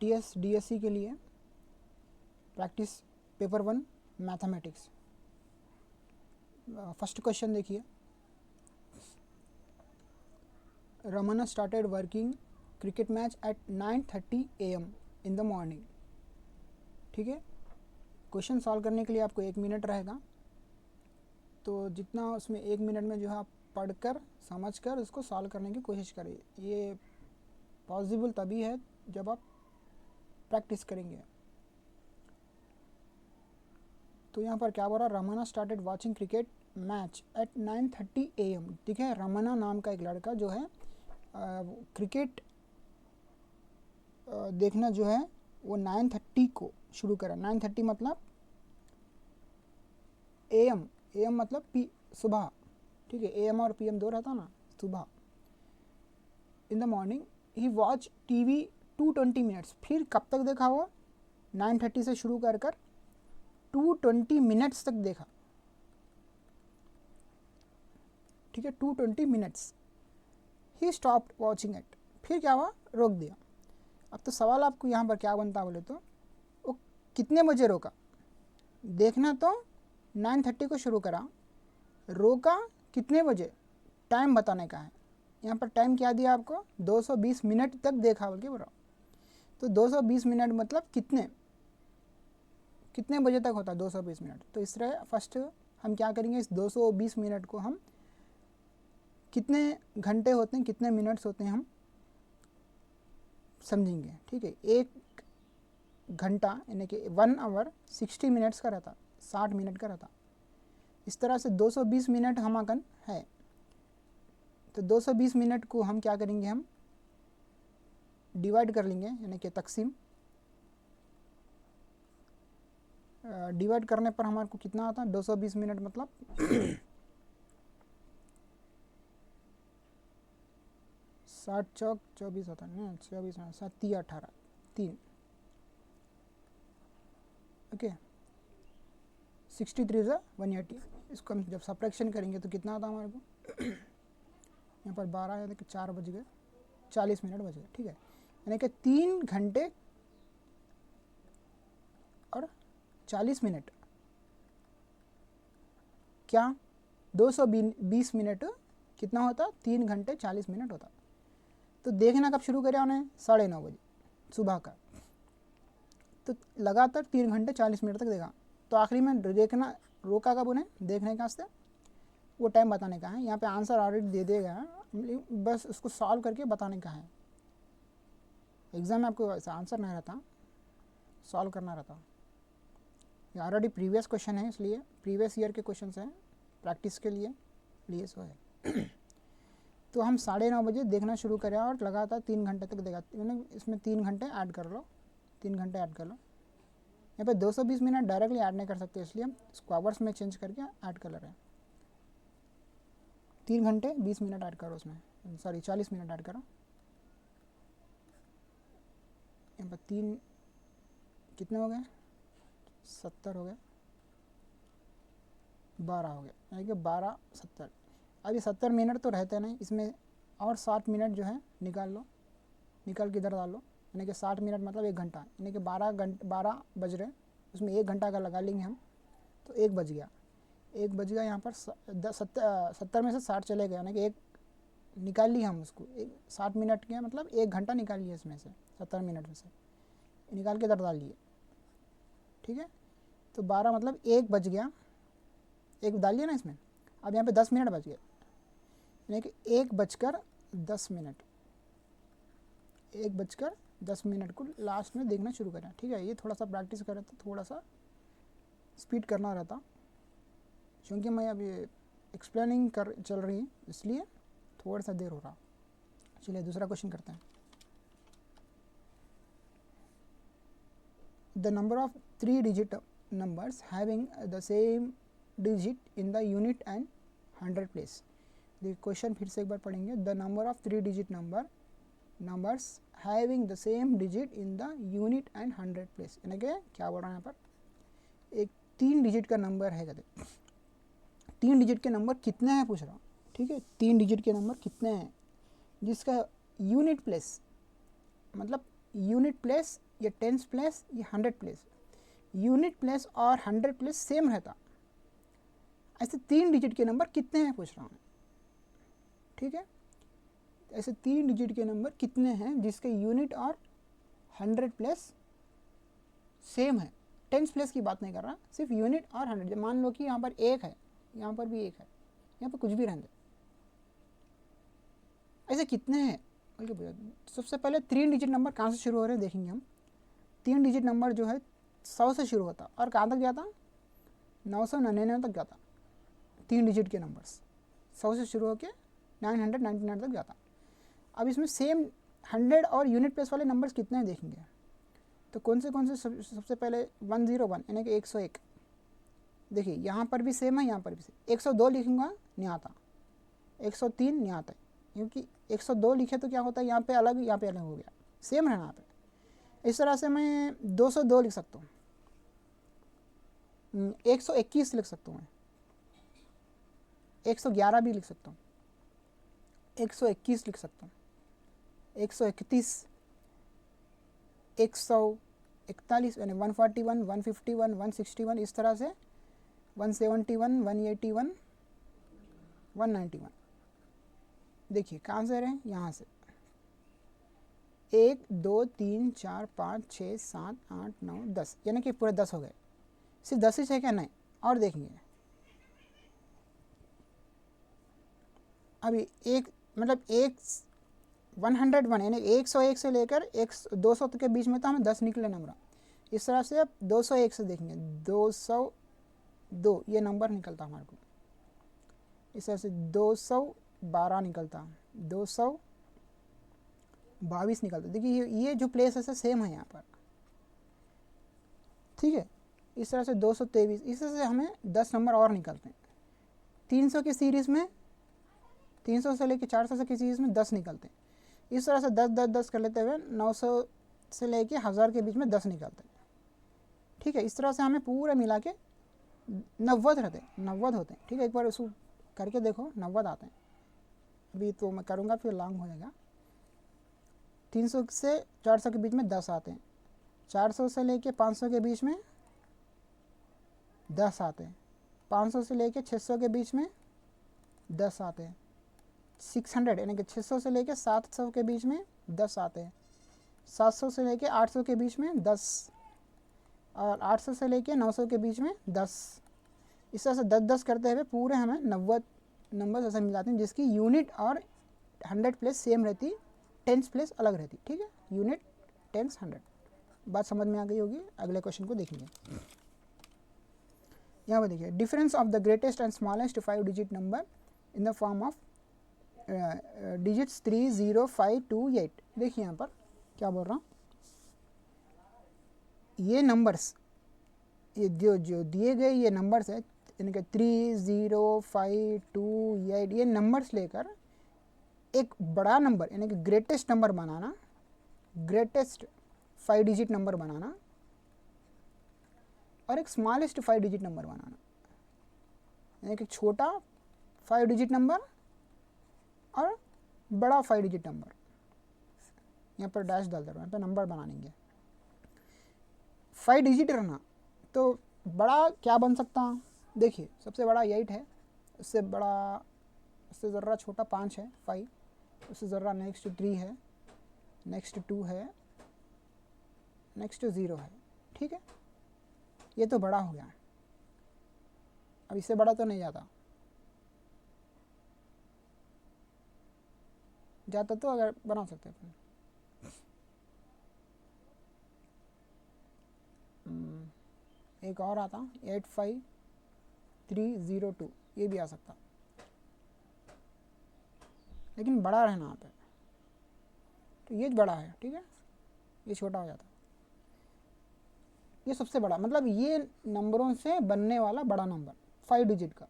TS DSC के लिए practice paper 1 mathematics. First question देखिए, Ramana started working cricket match at 9:30 AM in the morning. ठीक है, question solve करने के लिए आपको 1 मिनट रहेगा, तो जितना उसमें 1 मिनट में जो है आप पढ़कर समझकर उसको सॉल्व करने की कोशिश करिए। ये पॉसिबल तभी है जब आप प्रैक्टिस करेंगे। तो यहाँ पर क्या बोल रहा है, Ramana started watching cricket match at 9:30 AM। ठीक है, रमना नाम का एक लड़का जो है क्रिकेट देखना जो है वो 9:30 को शुरू करा। 9:30 मतलब AM, AM मतलब सुबह। ठीक है, AM और PM दो रहता ना, सुबह। इन the morning he watch TV 220 minutes. फिर कब तक देखा वो, 9:30 से शुरू कर 220 मिनट्स तक देखा। ठीक है, 220 minutes. He stopped watching it. फिर क्या हुआ, रोक दिया। अब तो सवाल आपको यहाँ पर क्या बनता बोले तो, वो कितने बजे रोका। देखना तो 9:30 को शुरू करा, रोका कितने बजे, टाइम बताने का है। यहाँ पर टाइम क्या दिया आपको, 220 मिनट तक देखा बोल के बोला। तो 220 मिनट मतलब कितने बजे तक होता है 220 मिनट। तो इस तरह फर्स्ट हम क्या करेंगे, इस 220 मिनट को हम कितने घंटे होते हैं, कितने मिनट्स होते हैं, हम समझेंगे। ठीक है, 1 घंटा यानी कि 1 आवर 60 मिनट्स का रहता, 60 मिनट का रहता। इस तरह से 220 मिनट हमाकन है। तो 220 मिनट को हम क्या करेंगे, हम डिवाइड कर लेंगे, यानी कि तकसीम। डिवाइड करने पर हमारे को कितना आता है, 220 मिनट मतलब 60 चौक 24 होता है ना, 24 में 7 3 18 3। ओके, 63 × 180। इसको हम जब सब्ट्रैक्शन करेंगे तो कितना आता हमारे को यहाँ पर 12 है, देखिए 4 बज गए, 40 मिनट बज गए। ठीक है, यानी कि 3 घंटे और 40 मिनट, क्या 220 मिनट कितना होता, 3 घंटे 40 मिनट होता। तो देखना कब शुरू करा उन्हें, 9:30 बजे सुबह का। तो लगातार 3 घंटे 40 मिनट तक देखा। तो आखिरी में देखना रोका कब उन्हें, देखने के वास्ते वो टाइम बताने का है। यहाँ पे आंसर ऑलरेडी दे देगा, बस उसको सॉल्व करके बताने का है। एग्जाम में आपको ऐसा आंसर नहीं रहता, सॉल्व करना रहता। ये ऑलरेडी प्रीवियस क्वेश्चन है, इसलिए प्रीवियस ईयर के क्वेश्चन हैं, प्रैक्टिस के लिए सो है। तो हम 9:30 बजे देखना शुरू करें और लगातार 3 घंटे तक देखा। मैंने इसमें 3 घंटे ऐड कर लो, 3 घंटे ऐड कर लो। यहाँ पे 220 मिनट डायरेक्टली ऐड नहीं कर सकते, इसलिए हम इसको आवर्स में चेंज करके ऐड कर रहे हैं। 3 घंटे 20 मिनट ऐड करो उसमें, सॉरी 40 मिनट ऐड करो। यहाँ पर 3 कितने हो गए, 70 हो गए, 12 हो गए, यानी कि 12 70। अभी 70 मिनट तो रहते नहीं, इसमें और 60 मिनट जो है निकाल लो, निकाल के इधर डाल लो, यानी कि 60 मिनट मतलब 1 घंटा, यानी कि 12 बज रहे, उसमें 1 घंटा का लगा लेंगे हम, तो 1 बज गया। 1 बज गया, यहाँ पर 70 में से 60 चले गए, यानी कि 1 निकाल ली हम उसको। 60 मिनट के मतलब 1 घंटा निकाल लिए इसमें से, 70 मिनट में से निकाल के इधर डाल लिए। ठीक है, तो 12 मतलब 1 बज गया, 1 डाल लिया ना इसमें। अब यहाँ पे 10 मिनट बच गए, यानी कि 1:10। 1:10 को लास्ट में देखना शुरू करें। ठीक है, ये थोड़ा सा प्रैक्टिस करें तो थोड़ा सा स्पीड करना रहता, क्योंकि मैं अभी एक्सप्लेनिंग चल रही, इसलिए थोड़ा सा देर हो रहा। चलिए दूसरा क्वेश्चन करते हैं। The number of 3 digit numbers having the same digit in the unit and 100 place. देखिए क्वेश्चन फिर से एक बार पढ़ेंगे। The number of 3 digit numbers having the same digit in the unit and 100 place, यानी कि क्या बोल रहा है यहाँ पर, एक 3 डिजिट का नंबर है, कहते 3 डिजिट के नंबर कितने हैं पूछ रहा हूँ। ठीक है, 3 डिजिट के नंबर कितने हैं जिसका यूनिट प्लेस मतलब यूनिट प्लेस ये टेंस प्लेस, ये 100 प्लेस। यूनिट प्लेस और 100 प्लेस सेम रहता। ऐसे 3 डिजिट के नंबर कितने हैं पूछ रहा हूँ, ठीक है। ऐसे 3 डिजिट के नंबर कितने हैं जिसके यूनिट और 100 प्लेस सेम है। टेंस प्लेस की बात नहीं कर रहा, सिर्फ यूनिट और 100। मान लो कि यहाँ पर 1 है, यहाँ पर भी 1 है, यहाँ पर कुछ भी रहने दे। ऐसे कितने हैं बल्कि पूछा। सबसे पहले 3 डिजिट नंबर कहाँ से शुरू हो रहे हैं देखेंगे हम। 3 डिजिट नंबर जो है 100 से शुरू होता और कहाँ तक जाता, 999 तक जाता। 3 डिजिट के नंबर्स 100 से शुरू होकर 999 तक जाता। अब इसमें सेम 100 और यूनिट प्लेस वाले नंबर्स कितने हैं देखेंगे। तो कौन से सबसे पहले 101 यानी कि 101। देखिए यहाँ पर भी सेम है, यहाँ पर भी सेम। 102 लिखूँगा नहीं आता, 103 नहीं आता, क्योंकि 102 लिखे तो क्या होता है, यहाँ पे अलग यहाँ पे अलग हो गया, सेम है यहाँ पे। इस तरह से मैं 202 लिख सकता हूँ, 121 लिख सकता हूँ, 111 भी लिख सकता हूँ, 121 लिख सकता हूँ, 131, 141 यानी 141, 151, 161, इस तरह से 171, 181, 191। देखिए कहाँ से रहे, यहाँ से 1 2 3 4 5 6 7 8 9 10 यानी कि पूरे 10 हो गए। सिर्फ 10 ही है क्या, नहीं और देखेंगे। अभी एक मतलब 101 यानी 101 से लेकर 200 के बीच में तो हमें 10 निकले नंबर। इस तरह से अब 201 से देखेंगे 202 ये नंबर निकलता हमारे को। इस तरह से 212 निकलता, 222 निकलता। देखिए ये जो प्लेस है सेम है यहाँ पर, ठीक है। इस तरह से 223, इस तरह से हमें 10 नंबर और निकलते हैं। 300 की सीरीज़ में 300 से लेकर 400 की सीरीज़ में 10 निकलते हैं। इस तरह से 10 कर लेते हुए 900 से लेके 1000 के बीच में 10 निकलते हैं, ठीक है। इस तरह से हमें पूरा मिला के 90 रहते हैं, 90 होते हैं, ठीक है। एक बार उसको करके देखो, 90 आते हैं। अभी तो मैं करूँगा फिर लॉन्ग हो जाएगा। 300 से 400 के बीच में 10 आते हैं, 400 से लेके 500 के बीच में 10 आते हैं, 500 से लेके 600 के बीच में 10 आते हैं, 600 यानी कि 600 से लेके 700 के बीच में 10 आते हैं, 700 से लेके 800 के बीच में 10, और 800 से लेके 900 के बीच में 10। इस तरह से 10 करते हुए पूरे हमें 90 नंबर ऐसे मिल जाते हैं जिसकी यूनिट और 100 प्लेस सेम रहती, टेंस प्लेस अलग रहती, ठीक है। Unit, tens, 100। बात समझ में आ गई होगी। अगले क्वेश्चन को देखेंगे। यहाँ पर देखिए, difference of the greatest and smallest 5 digit number in the form of digits 3 0 5 2 8। देखिए यहाँ पर क्या बोल रहा हूँ, ये नंबर्स, ये जो दिए गए ये नंबर्स है, यानी कि 3 0 5 2 8, ये नंबर्स लेकर एक बड़ा नंबर यानी कि ग्रेटेस्ट नंबर बनाना, ग्रेटेस्ट 5 डिजिट नंबर बनाना, और एक स्मॉलेस्ट 5 डिजिट नंबर बनाना, यानी कि छोटा 5 डिजिट नंबर और बड़ा 5 डिजिट नंबर। यहाँ पर डैश डाल दे रहा हूँ, यहाँ पर नंबर बनाएंगे। 5 डिजिट रहना तो बड़ा क्या बन सकता, देखिए सबसे बड़ा 8 है, उससे बड़ा, उससे ज़रा छोटा 5 है, 5, उससे ज़रा नेक्स्ट 3 है, नेक्स्ट 2 है, नेक्स्ट 0 है, ठीक है। ये तो बड़ा हो गया। अब इससे बड़ा तो नहीं जाता तो अगर बना सकते हैं। एक और आता 85302, ये भी आ सकता, लेकिन बड़ा रहना आता है। तो ये बड़ा है, ठीक है, ये छोटा हो जाता। ये सबसे बड़ा मतलब ये नंबरों से बनने वाला बड़ा नंबर 5 डिजिट का।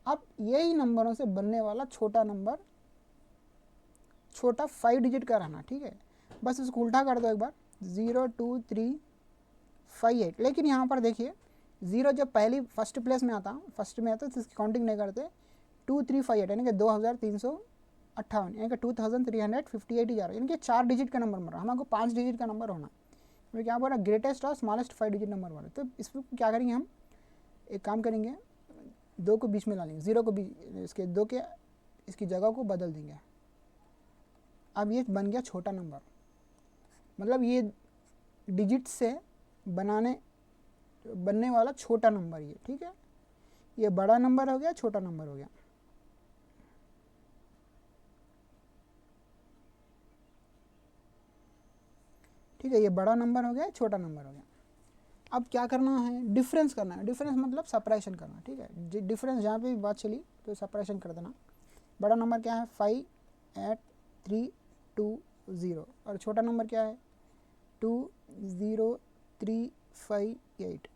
अब यही नंबरों से बनने वाला छोटा नंबर, छोटा 5 डिजिट का रहना, ठीक है। बस इसको उल्टा कर दो एक बार, 0 2 3 5 8। लेकिन यहाँ पर देखिए 0 जब पहली फर्स्ट प्लेस में आता, फर्स्ट में आता तो इसकी काउंटिंग नहीं करते। 2 3 5 8 यानी कि 2358, यानी कि 2358 ही जा रहा है, यानी कि 4 डिजिट का नंबर बन रहा है। हमारे 5 डिजिट का नंबर होना, हमें क्या बोल रहा है, ग्रेटेस्ट और स्मॉलेस्ट 5 डिजिट नंबर वाला। तो इसमें क्या करेंगे हम, एक काम करेंगे, 2 को बीच में ला लेंगे, 0 को बीच, इसके 2 के इसकी जगह को बदल देंगे। अब ये बन गया छोटा नंबर, मतलब ये डिजिट से बनने वाला छोटा नंबर ये, ठीक है। ये बड़ा नंबर हो गया, छोटा नंबर हो गया। ठीक है, ये बड़ा नंबर हो गया, छोटा नंबर हो गया। अब क्या करना है, डिफरेंस करना है। डिफरेंस मतलब सपरेशन करना, ठीक है। डिफरेंस जहाँ पे भी बात चली तो सपरेशन कर देना। बड़ा नंबर क्या है, 5, 8, 3, 2, 0, और छोटा नंबर क्या है, 2, 0, 3, 5, 8,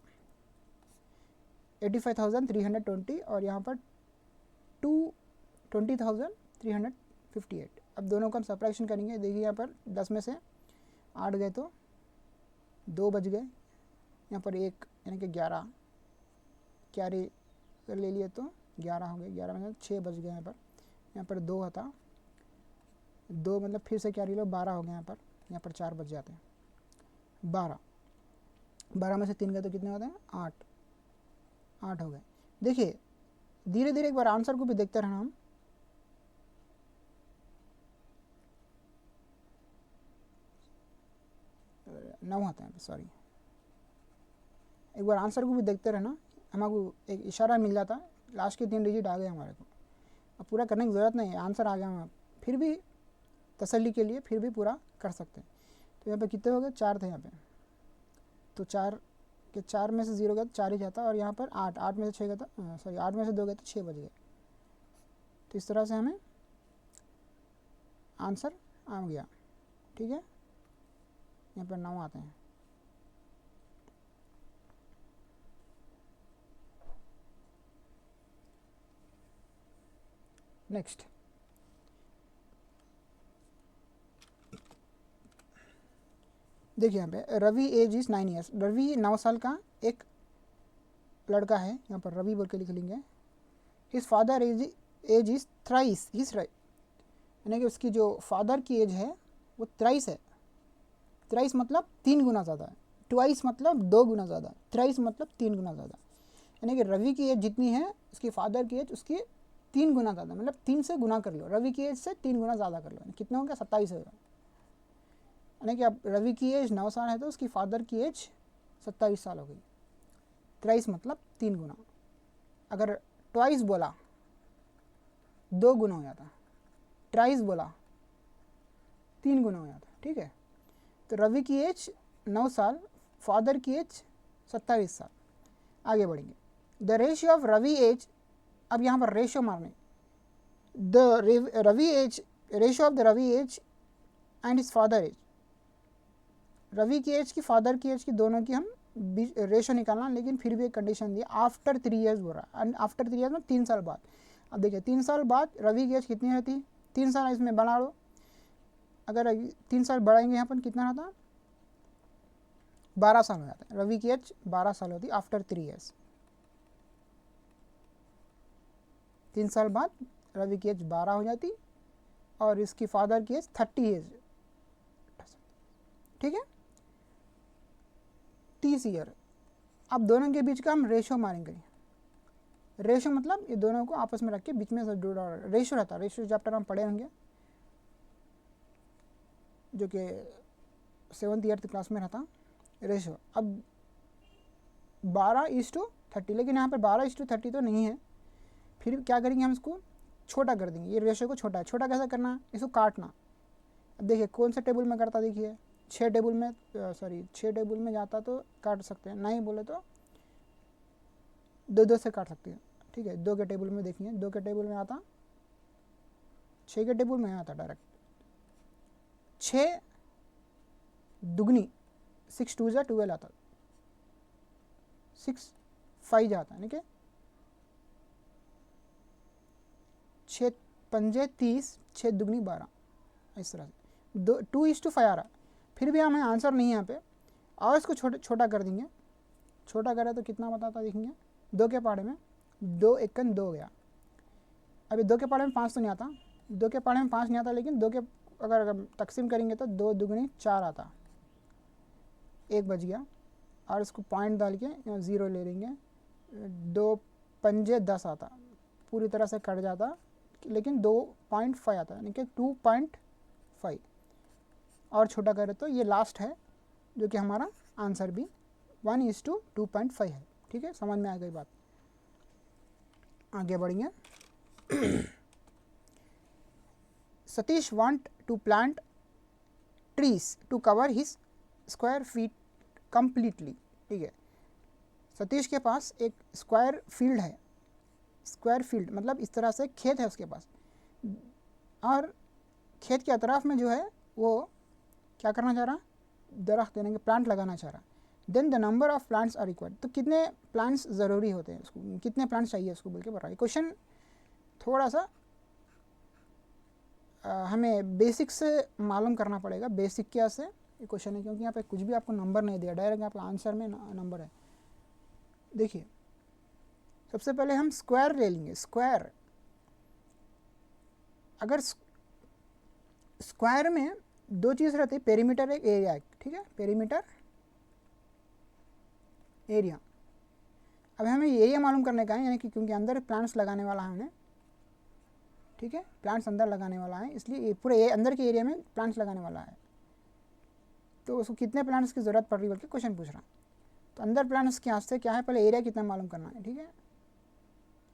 85,320, और यहाँ पर 20,358। अब दोनों का हम सपरेशन करेंगे। देखिए यहाँ पर 10 में से 8 गए तो 2 बच गए, यहाँ पर 1 यानी कि 11 कैरी कर ले लिए तो 11 हो गए, 11 में से 6 बच गए। यहाँ पर 2 था, 2 मतलब फिर से कैरी लो, 12 हो गए। यहाँ पर 4 बच जाते हैं, 12 में से 3 गए तो कितने होते हैं, 8 हो गए। देखिए धीरे धीरे एक बार आंसर को भी देखते रहना हम। नौ आता है, सॉरी, एक बार आंसर को भी देखते रहना, हमको एक इशारा मिल जाता है। लास्ट के 3 डिजिट आ गए हमारे को, अब पूरा करने की ज़रूरत नहीं है, आंसर आ गया हमारा, फिर भी तसल्ली के लिए फिर भी पूरा कर सकते हैं। तो यहाँ पे कितने हो गए, 4 थे यहाँ पे, तो 4 में से 0 गया तो 4 ही जाता, और यहाँ पर 8 में से 6 गया था, सॉरी 8 में से 2 गए तो 6 बच गए। तो इस तरह से हमें आंसर आ गया, ठीक है। यहाँ पर 9 आते हैं। नेक्स्ट, देखिए यहाँ पे Ravi age is 9 years. Ravi 9 साल का एक लड़का है, यहाँ पर रवि बोल के लिख लेंगे। His father age is thrice his, यानी कि उसकी जो फादर की एज है वो थ्राइस है। थ्राइस मतलब 3 गुना ज़्यादा है, ट्वाइस मतलब 2 गुना ज़्यादा, थ्राइस मतलब 3 गुना ज़्यादा। यानी कि रवि की एज जितनी है उसकी फादर की एज उसकी 3 गुना ज़्यादा, मतलब 3 से गुना कर लो, रवि की एज से 3 गुना ज़्यादा कर लो, कितना हो गया, 27 होगा। यानी कि अब रवि की एज 9 साल है तो उसकी फादर की एज 27 साल हो गई। थ्राइस मतलब 3 गुना। अगर ट्वाइस बोला 2 गुना हो जाता, ट्राइस बोला 3 गुना हो जाता, ठीक है। तो रवि की एज 9 साल, फादर की एज 27 साल। आगे बढ़ेंगे, the ratio of Ravi age, अब यहाँ पर रेशियो मारने, the Ravi age, ratio of the Ravi age and his father age, Ravi की एज की फादर की एज की दोनों की हम रेशियो निकालना, लेकिन फिर भी एक कंडीशन दी, आफ्टर 3 ईयर्स बोल रहा है, आफ्टर 3 ईयर्स में 3 साल बाद। अब देखिए 3 साल बाद रवि की एज कितनी रहती, 3 साल इसमें बढ़ा लो, अगर 3 साल बढ़ाएंगे यहाँ पर कितना रहता, 12 साल हो जाता है। रवि की एज 12 साल होती आफ्टर 3 ईयर्स। 3 साल बाद रवि की एज 12 हो जाती और इसकी फादर की एज 30 एज, ठीक है, 30 ईयर। अब दोनों के बीच का हम रेशो मारेंगे। रेशो मतलब ये दोनों को आपस में रख के बीच में से जुड़ा रेशो रहता है। रेशो चैप्टर हम पढ़े होंगे, जो कि 7th 8th क्लास में रहता रेशो। अब 12:30, लेकिन यहाँ पर 12:30 तो नहीं है, फिर क्या करेंगे हम इसको छोटा कर देंगे। ये रेशो को छोटा है, छोटा कैसे करना है, इसको काटना। अब देखिए कौन सा टेबल में करता, देखिए 6 टेबल में, सॉरी 6 टेबल में जाता तो काट सकते हैं, नहीं बोले तो 2-2 से काट सकते हैं, ठीक है। 2 के टेबल में देखिए, 2 के टेबल में आता, 6 के टेबल में आता डायरेक्ट, 6 दुगनी 6 2 जा 12 आता, 6 5 जाता है, ठीक है। 6 पंजे 30, 6 दुगनी 12, इस तरह से 2:5 आ रहा है। फिर भी हमें आंसर नहीं है यहाँ पे, और इसको छोटा कर देंगे। छोटा करें तो कितना बताता देखेंगे, 2 के पहाड़े में 2 1 2 गया। अभी 2 के पहाड़े में 5 तो नहीं आता, 2 के पहाड़े में 5 नहीं आता, लेकिन 2 के अगर तकसीम करेंगे तो 2 दुगनी 4 आता। 1 बज गया, और इसको पॉइंट डाल के यहाँ 0 ले लेंगे, 2 पंजे 10 आता, पूरी तरह से कट जाता, लेकिन 2.5 आता, यानी कि 2.5 और छोटा करें तो ये लास्ट है, जो कि हमारा आंसर भी 1:2.5 है। ठीक है, समझ में आ गई बात। आगे बढ़ेंगे। Satish want to plant trees to cover his square feet completely. ठीक है, सतीश के पास एक स्क्वायर फील्ड है, स्क्वायर फील्ड मतलब इस तरह से खेत है उसके पास, और खेत के अतराफ में जो है वो क्या करना चाह रहा, दरख्त यानी कि प्लांट लगाना चाह रहा। Then the number of plants are required, तो कितने प्लांट्स ज़रूरी होते हैं उसको, कितने प्लांट्स चाहिए उसको बोल के बोल रहा है। क्वेश्चन थोड़ा सा हमें बेसिक से मालूम करना पड़ेगा। बेसिक क्या से ये क्वेश्चन है, क्योंकि यहाँ पे कुछ भी आपको नंबर नहीं दिया, डायरेक्ट आपका आंसर में नंबर है। देखिए, सबसे पहले हम स्क्वायर ले लेंगे। स्क्वायर, अगर स्क्वायर में दो चीज़ रहती है, पेरीमीटर एक, एरिया एक। ठीक है, पेरीमीटर एरिया। अब हमें एरिया मालूम करने का है, यानी कि क्योंकि अंदर प्लांट्स लगाने वाला है हमने। ठीक है, प्लांट्स अंदर लगाने वाला है, इसलिए पूरे अंदर के एरिया में प्लांट्स लगाने वाला है, तो उसको कितने प्लांट्स की ज़रूरत पड़ रही है बल्कि क्वेश्चन पूछ रहा। तो अंदर प्लांट्स के वास्ते क्या है, पहले एरिया कितना मालूम करना है। ठीक है,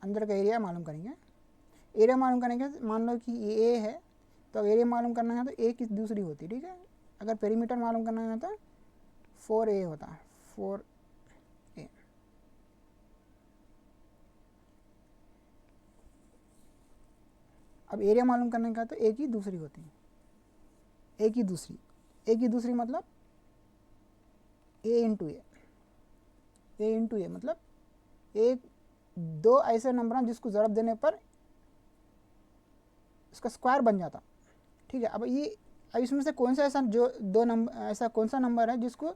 अंदर का एरिया मालूम करेंगे। एरिया मालूम करने के, मान लो कि ये ए है, तो एरिया मालूम करना है तो ए की दूसरी होती। ठीक है, अगर पेरीमीटर मालूम करना है तो 4a होता है, 4a। अब एरिया मालूम करने का तो ए की दूसरी होती है, ए की दूसरी मतलब ए इंटू ए मतलब एक दो ऐसे नंबर हैं जिसको ज़रब देने पर इसका स्क्वायर बन जाता। ठीक है, अब इसमें से कौन सा ऐसा जो दो नंबर, ऐसा कौन सा नंबर है जिसको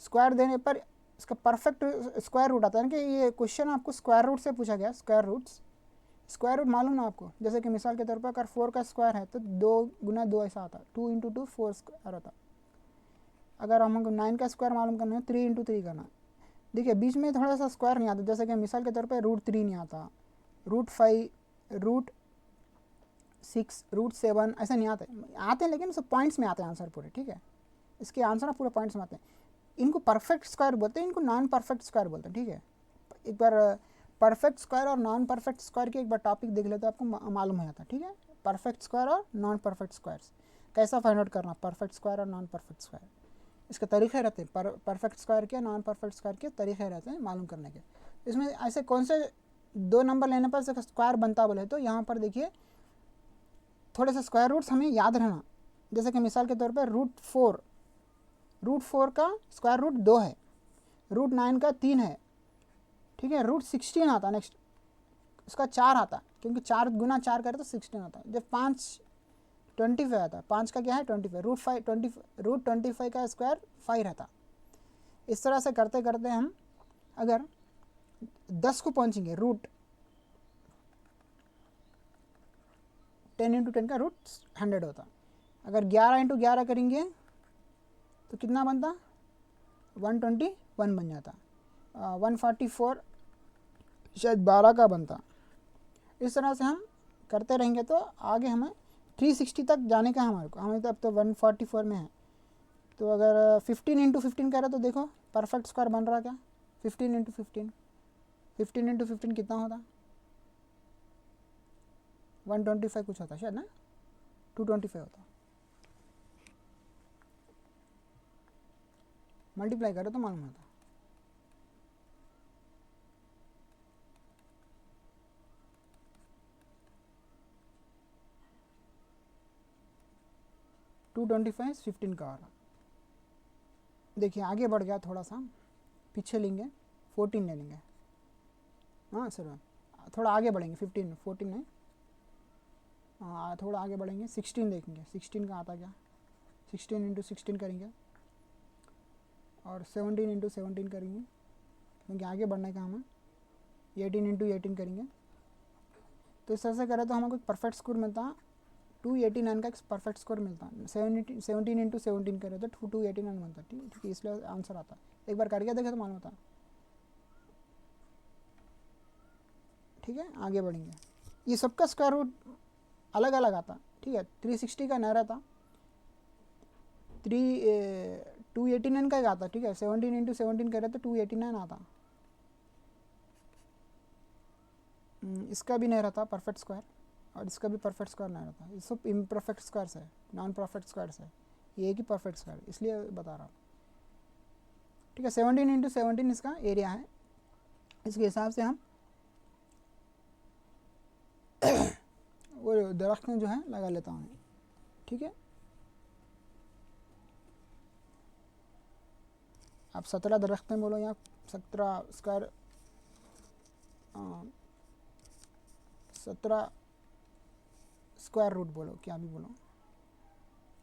स्क्वायर देने पर इसका परफेक्ट स्क्वायर रूट आता है। कि ये क्वेश्चन आपको स्क्वायर रूट से पूछा गया। स्क्वायर रूट मालूम ना आपको, जैसे कि मिसाल के तौर पर अगर 4 का स्क्वायर है तो 2 गुना 2 ऐसा आता, 2 इंटू 2 4 स्क्वायर होता। अगर हमको 9 का स्क्वायर मालूम करना है 3 इंटू 3 करना। देखिए, बीच में थोड़ा सा स्क्वायर नहीं आता, जैसे कि मिसाल के तौर पर √3 नहीं आता, √5, √6, √7 ऐसा नहीं आते हैं, लेकिन सब पॉइंट्स में आते हैं आंसर पूरे। ठीक है, इसके आंसर पूरे पॉइंट्स में आते हैं। इनको परफेक्ट स्क्वायर बोलते हैं, इनको नॉन परफेक्ट स्क्वायर बोलते हैं। ठीक है, एक बार परफेक्ट स्क्वायर और नॉन परफेक्ट स्क्वायर के एक बार टॉपिक देख लेते, आपको मालूम हो जाता है। ठीक है, परफेक्ट स्क्वायर और नॉन परफेक्ट स्क्वायर्स कैसा फाइंड आउट करना, परफेक्ट स्क्वायर और नॉन परफेक्ट स्क्वायर, इसके तरीके रहते हैं। परफेक्ट स्क्वायर के, नॉन परफेक्ट स्क्वायर के तरीके रहते हैं मालूम करने के। इसमें ऐसे कौन से दो नंबर लेने पर स्क्वायर बनता बोले तो यहाँ पर देखिए, थोड़े से स्क्वायर रूट्स हमें याद रहना। जैसे कि मिसाल के तौर पर √4 का स्क्वायर रूट 2 है, √9 का 3 है। ठीक है, √16 आता, नेक्स्ट उसका 4 आता, क्योंकि 4 गुना 4 करे तो 16 आता। जब 5 25 आता, 5 का क्या है 25, √25 का स्क्वायर 5 रहता। इस तरह से करते करते हम अगर 10 को पहुँचेंगे, √10 इंटू 10 का √100 होता। अगर 11 इंटू 11 करेंगे तो कितना बनता, 121 बन जाता। 144 शायद 12 का बनता। इस तरह से हम करते रहेंगे तो आगे हमें 360 तक जाने का हमारे को, हमें तो अब तो 144 में है। तो अगर 15 इंटू 15 करें तो देखो परफेक्ट स्क्वायर बन रहा क्या, 15 इंटू 15 कितना होता, 125 कुछ होता शायद ना, 225 होता। मल्टीप्लाई करो तो मालूम होता। $225 15 का आ रहा। देखिए आगे बढ़ गया, थोड़ा सा पीछे लेंगे, 14 ले लेंगे। हाँ सर, थोड़ा आगे बढ़ेंगे, 14 नहीं, हाँ थोड़ा आगे बढ़ेंगे, 16 देखेंगे। 16 का आता क्या, 16 इंटू 16 करेंगे और 17 इंटू 17 करेंगे, क्योंकि आगे बढ़ने का हमें 18 इंटू 18 करेंगे। तो इस तरह से करें तो हमें कोई परफेक्ट स्क्वायर मिलता 289 का एक परफेक्ट स्क्वायर मिलता है। 17 इंटू 17 करे तो 289 बनता है। ठीक है, इसलिए आंसर आता है। एक बार करके देखे तो मालूम होता है। ठीक है, आगे बढ़ेंगे। ये सबका स्क्वायर रूट अलग अलग आता। ठीक है, 360 का नहीं रहता, 289 का एक आता। ठीक है, 17 इंटू 17 करे तो 289 आता। इसका भी नहीं रहता परफेक्ट स्क्वायर, और इसका भी परफेक्ट स्क्वायर नहीं रहता। ये सब इम्परफेक्ट स्क्वायर्स है, नॉन परफेक्ट स्क्वायर्स है। ये एक ही परफेक्ट स्क्वायर, इसलिए बता रहा हूँ। ठीक है, 17 इंटू 17 इसका एरिया है। इसके हिसाब से हम वो दरख्त में जो है लगा लेता हूँ। ठीक है, आप 17 दरख्त में बोलो या 17 स्क्वायर 17 स्क्वायर रूट बोलो, क्या भी बोलो।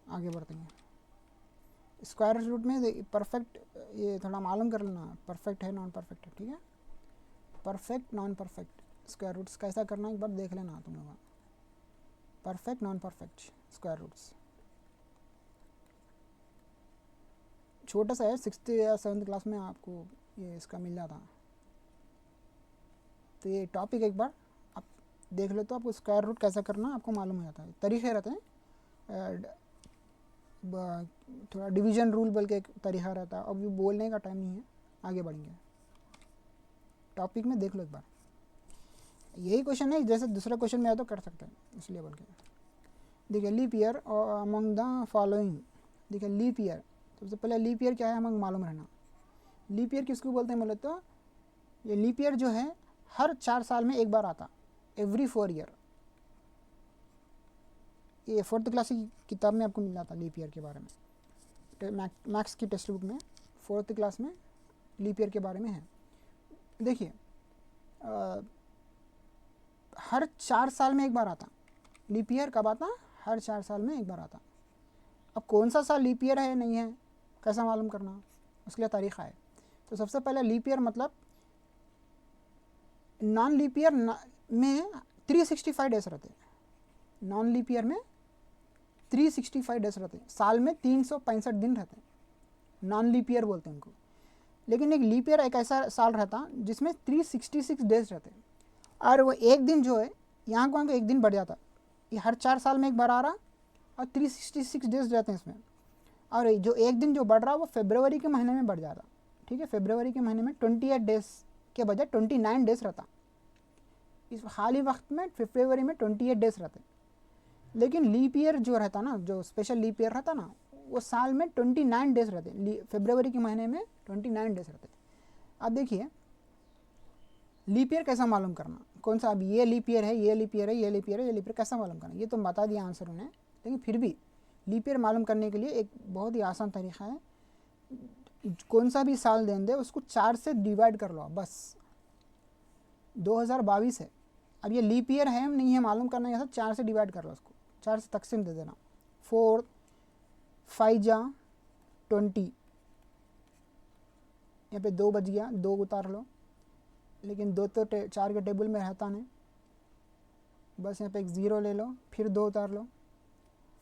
आगे बढ़ते हैं। स्क्वायर रूट में परफेक्ट, ये थोड़ा मालूम कर लेना, परफेक्ट है नॉन परफेक्ट है। ठीक है, perfect non perfect square roots कैसा करना एक बार देख लेना तुम लोग। Perfect non perfect square roots छोटा सा है, 6th या 7th क्लास में आपको ये इसका मिल जाता। तो ये टॉपिक एक बार आप देख लो तो आपको स्क्वायर रूट कैसा करना आपको मालूम हो जाता है। तरीके रहते हैं, थोड़ा डिवीजन रूल बल्कि एक तरीका रहता है। अब बोलने का टाइम नहीं है, आगे बढ़ेंगे। टॉपिक में देख लो एक बार। यही क्वेश्चन है, जैसे दूसरा क्वेश्चन में आया तो कर सकते हैं, इसलिए बोल के। देखिए, leap year among the following. देखिए, लीप ईयर, सबसे पहले लीप ईयर क्या है हमें मालूम रहना। लीप ईयर किसको बोलते हैं बोले तो, ये लीप ईयर जो है हर 4 साल में एक बार आता, एवरी 4 ईयर। ये 4th क्लास की किताब में आपको मिल जाता लीप ईयर के बारे में। मैथ्स की टेक्स्ट बुक में 4th क्लास में लीप ईयर के बारे में है। देखिए, हर 4 साल में एक बार आता लीप ईयर। कब आता? हर 4 साल में एक बार आता। अब कौन सा साल लीप ईयर है नहीं है कैसा मालूम करना, उसके लिए तरीका है। तो सबसे पहले लीप ईयर मतलब नॉन लीप ईयर में 365 डेज रहते। नॉन लीप ईयर में 365 डेज रहते, साल में 365 दिन रहते, नॉन लीप ईयर बोलते हैं उनको। लेकिन एक लीप ईयर एक ऐसा साल रहता जिसमें 366 डेज रहते, और वो एक दिन जो है यहाँ को एक दिन बढ़ जाता। ये हर 4 साल में एक बार आ रहा, और 366 डेज रहते हैं इसमें। और जो एक दिन जो बढ़ रहा वो फरवरी के महीने में बढ़ जाता। ठीक है, फरवरी के महीने में 28 डेज के बजाय 29 डेज रहता। इस खाली वक्त में फरवरी में 28 डेज रहते। लेकिन लीप ईयर जो रहता ना, जो स्पेशल लीप ईयर रहता ना, वो साल में 29 डेज रहते। फरवरी के महीने में 29 डेज रहते। अब देखिए, लीप ईयर कैसा मालूम करना, कौन सा, अब ये लीप ईयर है, ये लीप ईयर है, ये लीप ईयर है, ये लीप ईयर कैसा मालूम करना, ये तो बता दिया आंसर उन्हें। लेकिन फिर भी लीप ईयर मालूम करने के लिए एक बहुत ही आसान तरीका है। कौन सा भी साल दें दे उसको 4 से डिवाइड कर लो बस। 2022 है, अब ये लीप ईयर है नहीं है मालूम करना, है 4 से डिवाइड कर लो उसको, 4 से तकसीम दे देना। 4 5 जा 20, यहाँ पे 2 बज गया, 2 उतार लो। लेकिन 2 तो 4 के टेबल में रहता नहीं, बस यहाँ पे एक 0 ले लो, फिर 2 उतार लो।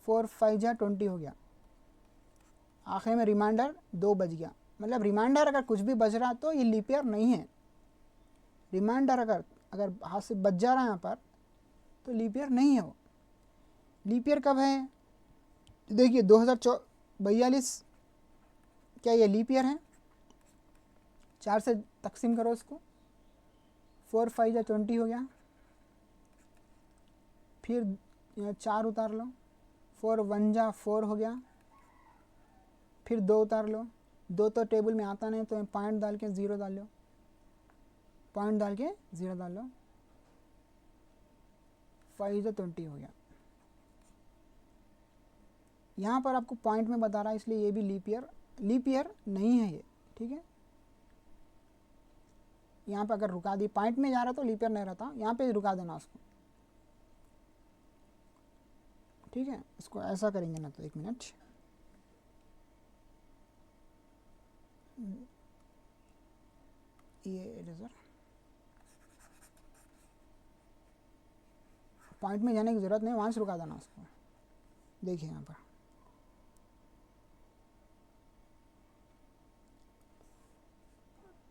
4 5 जा 20 हो गया। आखिर में रिमाइंडर 2 बज गया। मतलब रिमाइंडर अगर कुछ भी बज रहा तो ये लीप ईयर नहीं है। रिमाइंडर अगर हाथ से बच जा रहा है यहाँ पर तो लीप ईयर नहीं है वो। लीप ईयर कब है? देखिए 2042 क्या ये लीप ईयर है? 4 से तकसीम करो इसको। 4 5 जा 20 हो गया, फिर 4 उतार लो। 4 1 जा 4 हो गया, फिर 2 उतार लो। 2 तो टेबल में आता नहीं तो पॉइंट डाल के 0 डाल लो, पॉइंट डाल के 0 डाल लो। 5 जा 20 हो गया। यहाँ पर आपको पॉइंट में बता रहा है, इसलिए ये भी लीप ईयर नहीं है ये। ठीक है, यहाँ पे अगर रुका दी, पॉइंट में जा रहा तो लीप ईयर नहीं रहता, यहाँ पे रुका देना उसको। ठीक है, इसको ऐसा करेंगे ना तो 1 मिनट। ये इरेजर, पॉइंट में जाने की ज़रूरत नहीं, वहाँ से रुका देना उसको। देखिए यहाँ पर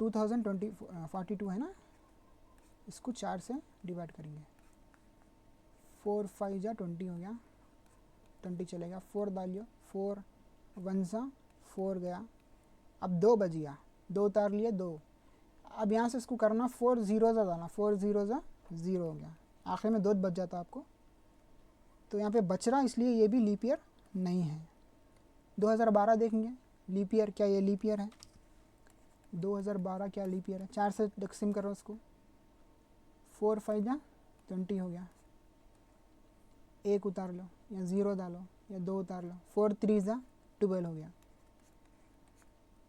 2042 है ना, इसको 4 से डिवाइड करेंगे। 4 5 जा 20 हो गया, 20 चलेगा, 4 डालियो, 4 1 सा 4 गया। अब 2 बच गया, 2 उतार लिए 2। अब यहाँ से इसको करना 4 0 ज़ा डालना, 4 0 ज़ा 0 हो गया, आखिर में 2 बच जाता आपको। तो यहाँ पे बच रहा, इसलिए ये भी लीप ईयर नहीं है। 2012 देखेंगे लीप ईयर, क्या ये लीप ईयर है? 2012 क्या लीप ईयर है? 4 से तकसीम करो उसको, 4 5 जा 20 हो गया, 1 उतार लो या 0 डालो या 2 उतार लो, 4 3 जा 12 हो गया।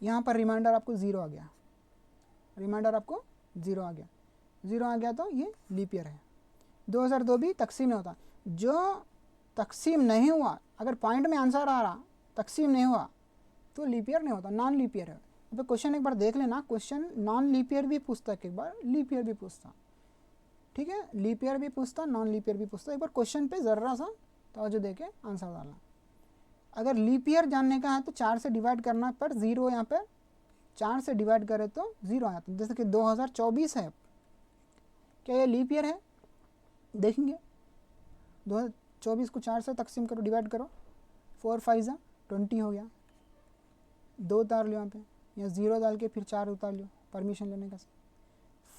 यहाँ पर रिमाइंडर आपको 0 आ गया, रिमाइंडर आपको 0 आ गया, 0 आ गया तो ये लीप ईयर है। 2002 भी तकसीम नहीं होता, जो तकसीम नहीं हुआ, अगर पॉइंट में आंसर आ रहा तकसीम नहीं हुआ तो लीप ईयर नहीं होता, नॉन लीप ईयर है। अब क्वेश्चन एक बार देख लेना, क्वेश्चन नॉन लीप ईयर भी पूछता है, एक बार लीप ईयर भी पूछता, ठीक है, लीप ईयर भी पूछता, नॉन लीप ईयर भी पूछता। एक बार क्वेश्चन पे ज़रा सा तवज्जो दे के आंसर डालना। अगर लीप ईयर जानने का है तो 4 से डिवाइड करना, पर 0 यहाँ पर 4 से डिवाइड करें तो 0 आया था। जैसे कि 2024 है, क्या ये लीप ईयर है? देखेंगे 2024 को 4 से तकसीम करो, डिवाइड करो, 4 5 जा 20 हो गया, 2 उतार लो यहाँ पे, या 0 डाल के फिर 4 उतार लो परमिशन लेने का।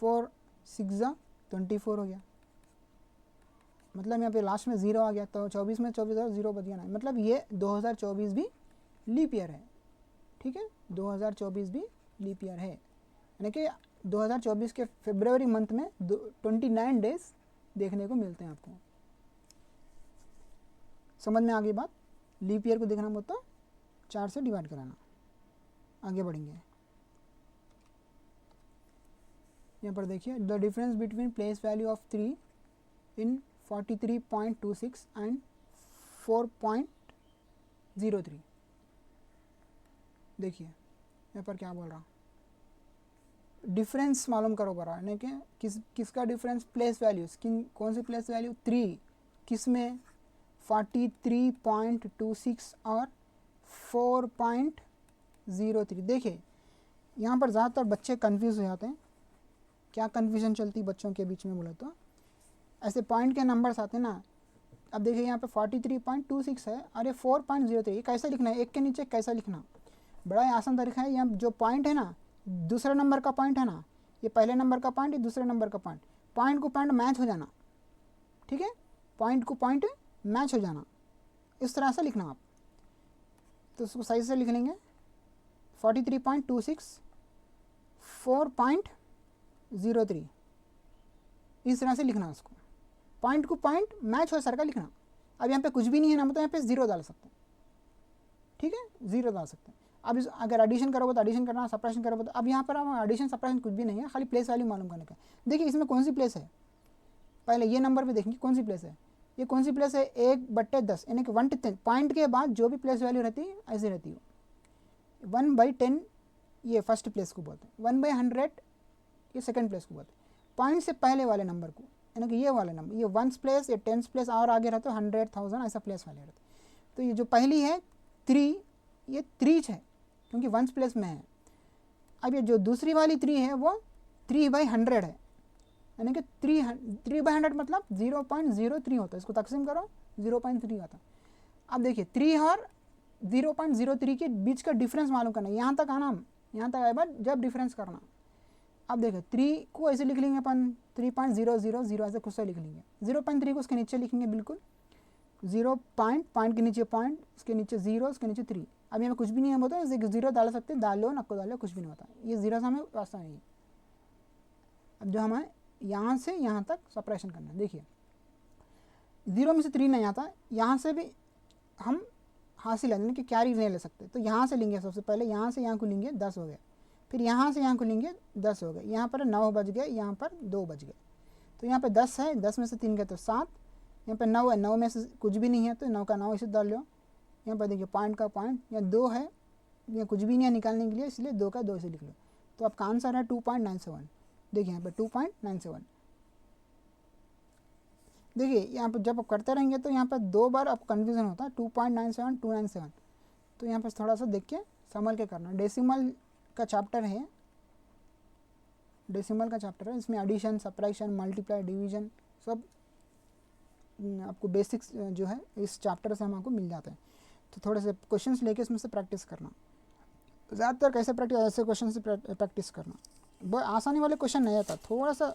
4 6 जा 24 हो गया, मतलब यहाँ पे लास्ट में 0 आ गया, तो 24 में 24 और 0 बच गया ना, मतलब ये 2024 भी लीप ईयर है, ठीक है, 2024 भी लीप ईयर है। यानी कि 2024 के फरवरी मंथ में 29 डेज देखने को मिलते हैं आपको। समझ में आ गई बात? लीप ईयर को देखना हो तो 4 से डिवाइड कराना। आगे बढ़ेंगे, यहाँ पर देखिए, the difference between place value of 3 in 43.26 and 4.03। देखिए यहाँ पर क्या बोल रहा, डिफरेंस मालूम करो बरा, यानी कि किसका डिफरेंस? प्लेस वैल्यूज, कौन सी प्लेस वैल्यू? 3, किस में? 43.26 और 4.03। देखिए यहाँ पर ज़्यादातर बच्चे कंफ्यूज हो जाते हैं। क्या कन्फ्यूजन चलती बच्चों के बीच में बोले तो, ऐसे पॉइंट के नंबर्स आते हैं ना। अब देखिए यहाँ पे 43.26 है और ये 4.03, ये कैसे लिखना है? एक के नीचे कैसा लिखना? बड़ा ही आसान तरीका है। यहाँ जो पॉइंट है ना, दूसरे नंबर का पॉइंट है ना, ये पहले नंबर का पॉइंट, ये दूसरे नंबर का पॉइंट, पॉइंट को पॉइंट मैच हो जाना, ठीक है, पॉइंट को पॉइंट मैच हो जाना, इस तरह से लिखना आप। तो उसको सही से लिख लेंगे, 43.26 4.03, इस तरह से लिखना उसको, पॉइंट को पॉइंट मैच हो सर का लिखना। अब यहाँ पे कुछ भी नहीं है ना, मतलब यहाँ पे 0 डाल सकते हैं, ठीक है, 0 डाल सकते हैं। अब अगर एडिशन करोगे तो एडिशन करना, सब्ट्रैक्शन करोगे तो, अब यहाँ पर आप एडिशन सब्ट्रैक्शन कुछ भी नहीं है, खाली प्लेस वैल्यू मालूम करने का। देखिए इसमें कौन सी प्लेस है, पहले ये नंबर पे देखेंगे कौन सी प्लेस है। ये कौन सी प्लेस है? 1/10, यानी कि 1/10 पॉइंट के बाद जो भी प्लेस वैल्यू रहती है ऐसी रहती है। 1/10 ये फर्स्ट प्लेस को बोलते हैं, 1/100 ये सेकंड प्लेस को बोलते हैं। पॉइंट से पहले वाले नंबर को, यानी कि ये वाला नंबर, ये 1th प्लेस, ये 10th प्लेस और आगे रहते हो 100, 1000 ऐसा प्लेस वाले रहते। तो ये जो पहली है 3, ये 3 है क्योंकि 1th प्लेस में है। अब ये जो दूसरी वाली 3 है वो 3/100 है, यानी कि 3/100 मतलब 0.03 होता है। इसको तकसीम करो 0.3 आता है। अब देखिए 3 और 0.03 के बीच का डिफरेंस मालूम करना, यहाँ तक आना, यहाँ तक आए बाद जब डिफरेंस करना। अब देखिए 3 को ऐसे लिख लेंगे अपन, 3.000 ऐसे खुद से लिख लेंगे। 0.3 को उसके नीचे लिखेंगे बिल्कुल, 0 पॉइंट के नीचे पॉइंट, उसके नीचे 0, उसके नीचे 3। अब यहाँ कुछ भी नहीं है, होता है 0 डाल सकते, डालो नक्को डालो, कुछ भी नहीं होता, ये 0 से हमें वास्ता नहीं है। अब जो हमें यहाँ से यहाँ तक सपरेशन करना है, देखिए 0 में से 3 नहीं आता, यहाँ से भी हम हासिल है कि कैरी नहीं ले सकते, तो यहाँ से लेंगे सबसे पहले, यहाँ से यहाँ को लेंगे 10 हो गए, फिर यहाँ से यहाँ को लेंगे 10 हो गए, यहाँ पर 9 बज गए, यहाँ पर 2 बज गए, तो यहाँ पे 10 है, 10 में से 3 गए तो 7, यहाँ पे 9 है, 9 में से कुछ भी नहीं है तो 9 का 9 इसे डाल लो। यहाँ पर देखिए पॉइंट का पॉइंट, यहाँ 2 है, यहाँ कुछ भी नहीं है निकालने के लिए, इसलिए 2 का 2 इसे लिख लो। तो आपका आंसर है 2.97। देखिए यहाँ पर 2.97। देखिए यहाँ पर जब आप करते रहेंगे तो यहाँ पर 2 बार आपको कन्फ्यूज़न होता है, 2.97 297, तो यहाँ पर थोड़ा सा देख के संभल के करना। डेसिमल का चैप्टर है, डेसिमल का चैप्टर है, इसमें एडिशन, सब्ट्रैक्शन, मल्टीप्लाई, डिवीजन सब आपको बेसिक्स जो है इस चैप्टर से हमको मिल जाते हैं। तो थोड़े से क्वेश्चंस लेके इसमें से प्रैक्टिस करना। ज़्यादातर कैसे प्रैक्टिस, ऐसे क्वेश्चन से प्रैक्टिस करना। बहुत आसानी वाले क्वेश्चन नहीं आता, थोड़ा सा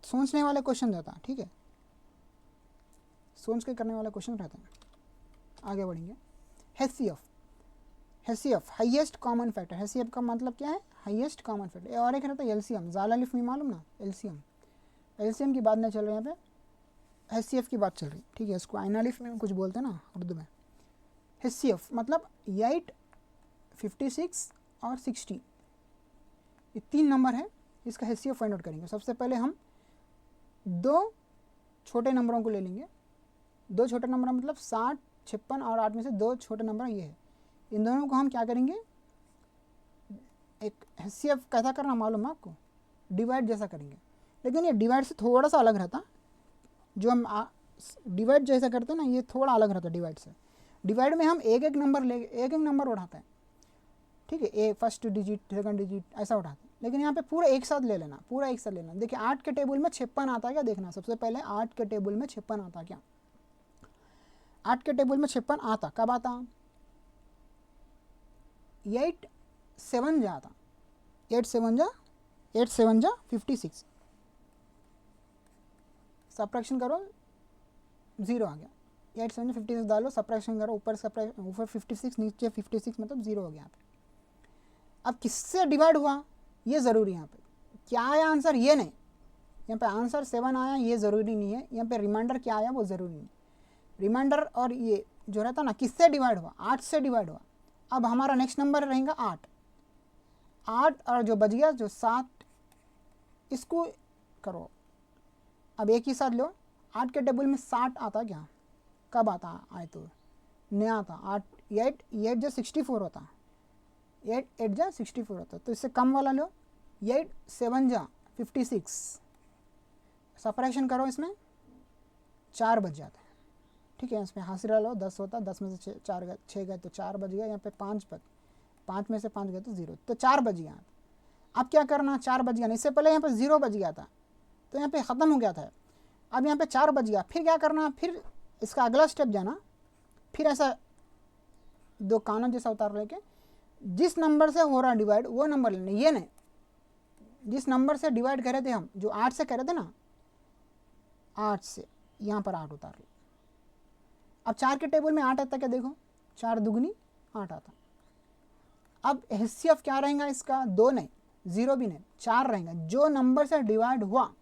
सोचने वाले क्वेश्चन रहता, ठीक है, सोच के करने वाला क्वेश्चन रहता है। आगे बढ़ेंगे। HCF, HCF highest common factor. HCF का मतलब क्या है? Highest common factor. और एक रहता है LCM, ज़ालालिफ में मालूम ना, LCM की बात नहीं चल रही है यहाँ पे, HCF की बात चल रही, ठीक है। इसको आइनालिफ में कुछ बोलते हैं ना उर्दू में। HCF मतलब 8, 56 और 60, ये 3 नंबर है, इसका HCF फाइंड आउट करेंगे। सबसे पहले हम 2 छोटे नंबरों को ले लेंगे। 2 छोटे नंबर मतलब 60, 56 और 8 में से 2 छोटे नंबर ये है। इन दोनों को हम क्या करेंगे, एक HCF कैसा करना मालूम है आपको? डिवाइड जैसा करेंगे, लेकिन ये डिवाइड से थोड़ा सा अलग रहता। जो हम डिवाइड जैसा करते हैं ना, ये थोड़ा अलग रहता डिवाइड से। डिवाइड में हम एक एक नंबर उठाते हैं, ठीक है, ए फर्स्ट डिजिट, सेकंड डिजिट ऐसा उठाते हैं। लेकिन यहाँ पे पूरा एक साथ ले लेना, पूरा एक साथ लेना। देखिए 8 के टेबल में 56 आता है क्या, देखना। सबसे पहले 8 के टेबल में 56 आता क्या? 8 के टेबल में 56 आता, कब आता? 8 7 जा आता, 8 7 जा 56। सब्ट्रैक्शन करो, 0 आ गया। 8 7 जा 56 डालो, सब्ट्रैक्शन करो, ऊपर 56 नीचे 56 मतलब 0 हो गया यहाँ पे। अब किससे डिवाइड हुआ ये ज़रूरी है यहाँ पे। क्या आया आंसर ये नहीं, यहाँ पे आंसर 7 आया ये ज़रूरी नहीं है। यहाँ पे रिमाइंडर क्या आया वो ज़रूरी नहीं। रिमाइंडर और ये जो रहता ना, किससे डिवाइड हुआ? 8 से डिवाइड हुआ। अब हमारा नेक्स्ट नंबर रहेगा 8 और जो बच गया जो 7, इसको करो। अब एक ही साथ लो। 8 के टेबल में 60 आता क्या? कब आता आए तो नहीं आता। 8 जो 64 होता, 8 जा 64 होता। तो इससे कम वाला लो, 8 7 जा 56। सब्ट्रैक्शन करो, इसमें 4 बच जाते हैं, ठीक है। इसमें हासिरा लो, 10 होता, 10 में से 4 गए, 6 गए तो 4 बच गया। यहाँ पे 5 में से 5 गए तो 0, तो 4 बच गया। अब क्या करना, 4 बच गया। इससे पहले यहाँ पे 0 बच गया था, तो यहाँ पे ख़त्म हो गया था। अब यहाँ पे 4 बच गया, फिर क्या करना, फिर इसका अगला स्टेप जाना, फिर ऐसा 2 कानों जैसा उतार लेके जिस नंबर से हो रहा डिवाइड वो नंबर लेना। ये नहीं, जिस नंबर से डिवाइड करे थे हम, जो 8 से करे थे ना, 8 से यहाँ पर 8 उतार लो। अब 4 के टेबल में 8 आता क्या, देखो 4 दुगनी 8 आता। अब HCF क्या रहेगा इसका? 2 नहीं, 0 भी नहीं, 4 रहेगा। जो नंबर से डिवाइड हुआ,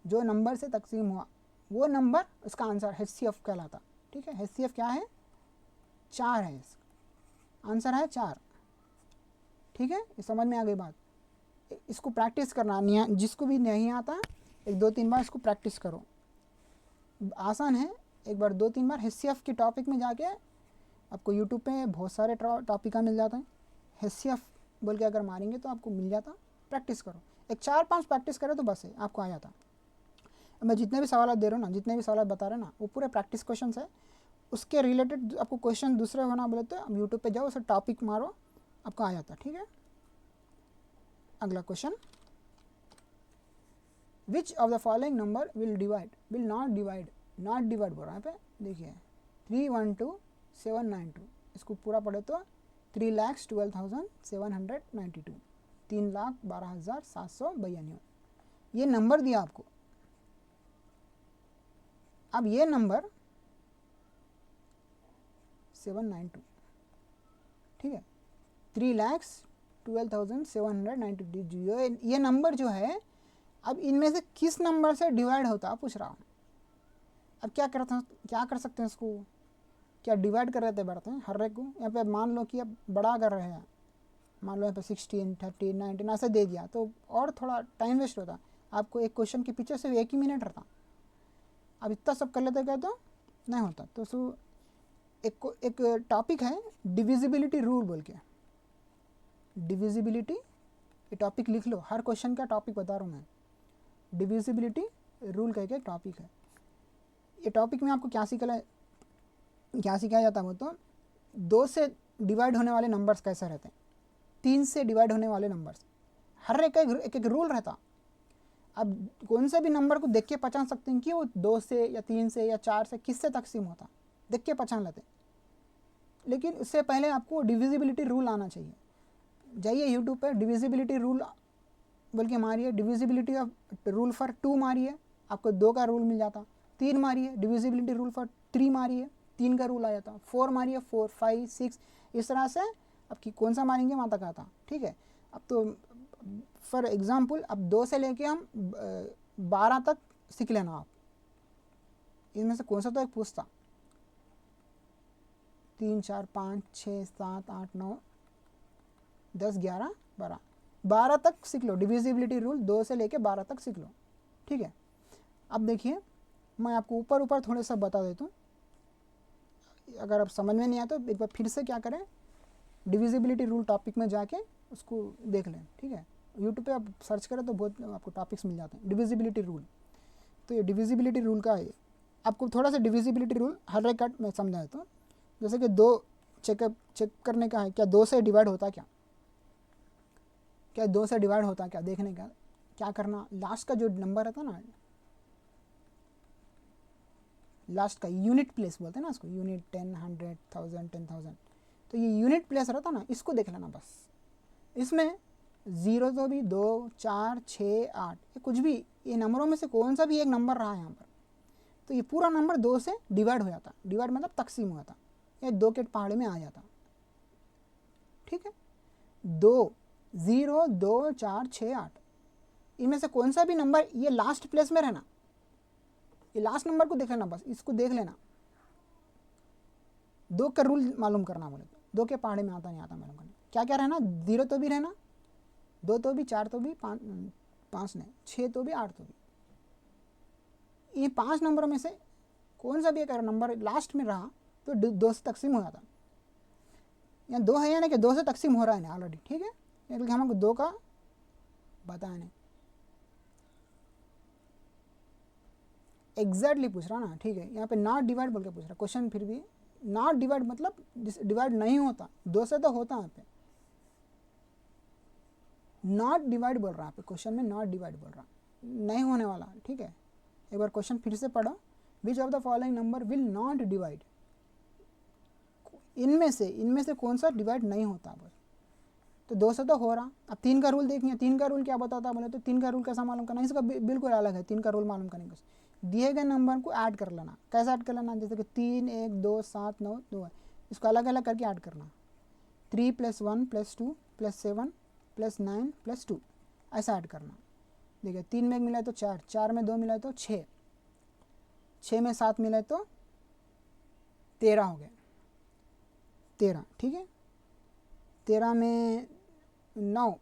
जो नंबर से तकसीम हुआ, वो नंबर इसका आंसर HCF कहलाता, ठीक है। HCF क्या है? 4 है, इसका आंसर है 4, ठीक है। ये समझ में आ गई बात। इसको प्रैक्टिस करना, जिसको भी नहीं आता 1-2-3 बार इसको प्रैक्टिस करो, आसान है। एक बार 2-3 बार HCF के टॉपिक में जाके आपको यूट्यूब पे बहुत सारे टॉपिक मिल जाते हैं। HCF बोल के अगर मारेंगे तो आपको मिल जाता। प्रैक्टिस करो, एक 4-5 प्रैक्टिस करो तो बस है, आपको आ जाता। मैं जितने भी सवाल दे रहा हूँ ना, जितने भी सवाल बता रहे हैं ना, वो पूरे प्रैक्टिस क्वेश्चन है। उसके रिलेटेड आपको क्वेश्चन दूसरे होना बोले तो आप यूट्यूब पे जाओ, उसे टॉपिक मारो, आपको आ जाता, ठीक है। अगला question, which of the following number will not divide बोल रहा है। यहाँ पे देखिए 312,792, इसको पूरा पढ़े तो 3,12,792, 3,12,792 ये नंबर दिया आपको। अब ये नंबर 792, ठीक है, 3,12,792 ये नंबर जो है, अब इनमें से किस नंबर से डिवाइड होता पूछ रहा हूँ। अब क्या कर सकते हैं इसको? क्या डिवाइड कर रहे थे बढ़ते हैं हर एक को। यहाँ पे मान लो कि अब बड़ा कर रहे हैं, मान लो यहाँ पे 16, 30, 19 ऐसे दे दिया तो और थोड़ा टाइम वेस्ट होता। आपको एक क्वेश्चन के पीछे सिर्फ 1 ही मिनट रहता। अब इतना सब कर लेते क्या तो नहीं होता। तो एक टॉपिक है डिविजिबिलिटी रूल बोल के, डिविजिबिलिटी, ये टॉपिक लिख लो। हर क्वेश्चन का टॉपिक बता रहा हूँ मैं, डिविजिबिलिटी रूल कह के टॉपिक है। ये टॉपिक में आपको क्या सिखाया जाता है वो तो 2 से डिवाइड होने वाले नंबर्स कैसे रहते हैं, 3 से डिवाइड होने वाले नंबर्स, हर एक एक रूल रहता। अब कौन से भी नंबर को देख के पहचान सकते हैं कि वो 2 से या 3 से या 4 से किससे तकसीम होता, देख के पहचान लेते हैं। लेकिन इससे पहले आपको डिविजिबिलिटी रूल आना चाहिए। जाइए यूट्यूब पर डिविजिबिलिटी रूल बोल के मारिए, डिविजिबिलिटी ऑफ रूल फॉर 2 मारिए, आपको 2 का रूल मिल जाता। 3 मारिए, डिविजिबिलिटी रूल फॉर 3 मारिए, 3 का रूल आ जाता। 4 मारिए, 4, 5, 6, इस तरह से आपकी कौन सा मारेंगे वहाँ तक आता। ठीक है, अब तो फॉर एग्जाम्पल अब 2 से लेके हम 12 तक सीख लेना आप, इनमें से कौन सा तो एक पूछता। 3, 4, 5, 6, 7, 8, 9, 10, 11, 12 तक सीख लो। डिविजिबिलिटी रूल 2 से लेके 12 तक सीख लो। ठीक है, अब देखिए मैं आपको ऊपर थोड़े सा बता देता हूँ, अगर आप समझ में नहीं आया तो एक बार फिर से क्या करें, डिविजिबिलिटी रूल टॉपिक में जाके उसको देख लें। ठीक है, यूट्यूब पे आप सर्च करें तो बहुत आपको टॉपिक्स मिल जाते हैं डिविजिबिलिटी रूल। तो ये डिविजिबिलिटी रूल का है, आपको थोड़ा सा डिविजिबिलिटी रूल हर एक कट में समझा देता हूँ। जैसे कि 2 चेक करने का है, क्या 2 से डिवाइड होता क्या 2 से डिवाइड होता क्या देखने का क्या करना, लास्ट का जो नंबर रहता ना, लास्ट का यूनिट प्लेस बोलते हैं ना उसको, यूनिट 10, 100, 1000, 10,000, तो ये यूनिट प्लेस रहता ना, इसको देख लेना बस। इसमें 0 तो भी 2, 4, 6, 8, ये कुछ भी, ये नंबरों में से कौन सा भी एक नंबर रहा है यहाँ पर, तो ये पूरा नंबर 2 से डिवाइड हो जाता। डिवाइड मतलब तकसीम हो जाता, ये 2 के पहाड़े में आ जाता। ठीक है, 2, 0, 2, 4, 6, 8, इनमें से कौन सा भी नंबर ये लास्ट प्लेस में रहना, ये लास्ट नंबर को देख लेना बस, इसको देख लेना। 2 का रूल मालूम करना बोले तो 2 के पहाड़े में आता नहीं आता मालूम करना, क्या क्या रहना, 0 तो भी रहना, 2 तो भी, 4 तो भी, 5 नहीं, 6 तो भी, 8 तो भी, ये 5 नंबरों में से कौन सा भी एक नंबर लास्ट में रहा तो 2 से तकसीम हो जाता। यहाँ 2 है या नहीं कि 2 से तकसीम हो रहा है ना ऑलरेडी। ठीक है, क्योंकि हमको 2 का बताया नहीं, एग्जैक्टली पूछ रहा ना। ठीक है, यहाँ पे नॉट डिवाइड बोल के पूछ रहा क्वेश्चन, फिर भी नॉट डिवाइड मतलब डिवाइड नहीं होता, 2 से तो होता है यहाँ पे, नॉट डिवाइड बोल रहा है पे क्वेश्चन में, नॉट डिवाइड बोल रहा, नहीं होने वाला। ठीक है, एक बार क्वेश्चन फिर से पढ़ो, which of the following number will not divide, इनमें से कौन सा डिवाइड नहीं होता बस। तो 2 से तो हो रहा। अब 3 का रूल देखिए, 3 का रूल क्या बताता बोले तो 3 का रूल कैसा मालूम करना, इसका बिल्कुल अलग है। 3 का रूल मालूम करने का, दिए गए नंबर को ऐड कर लेना। कैसे ऐड कर लेना, जैसे कि 3, 1, 2, 7, 9, 2 है, इसको अलग अलग करके ऐड करना। 3 + 1 + 2 + 7 + 9 + 2, ऐसा ऐड करना। देखिए 3 में 1 मिला तो 4, 4 में 2 मिला तो 6, 6 में 7 मिला तो 13 हो गया, 13। ठीक है, 13 में 9,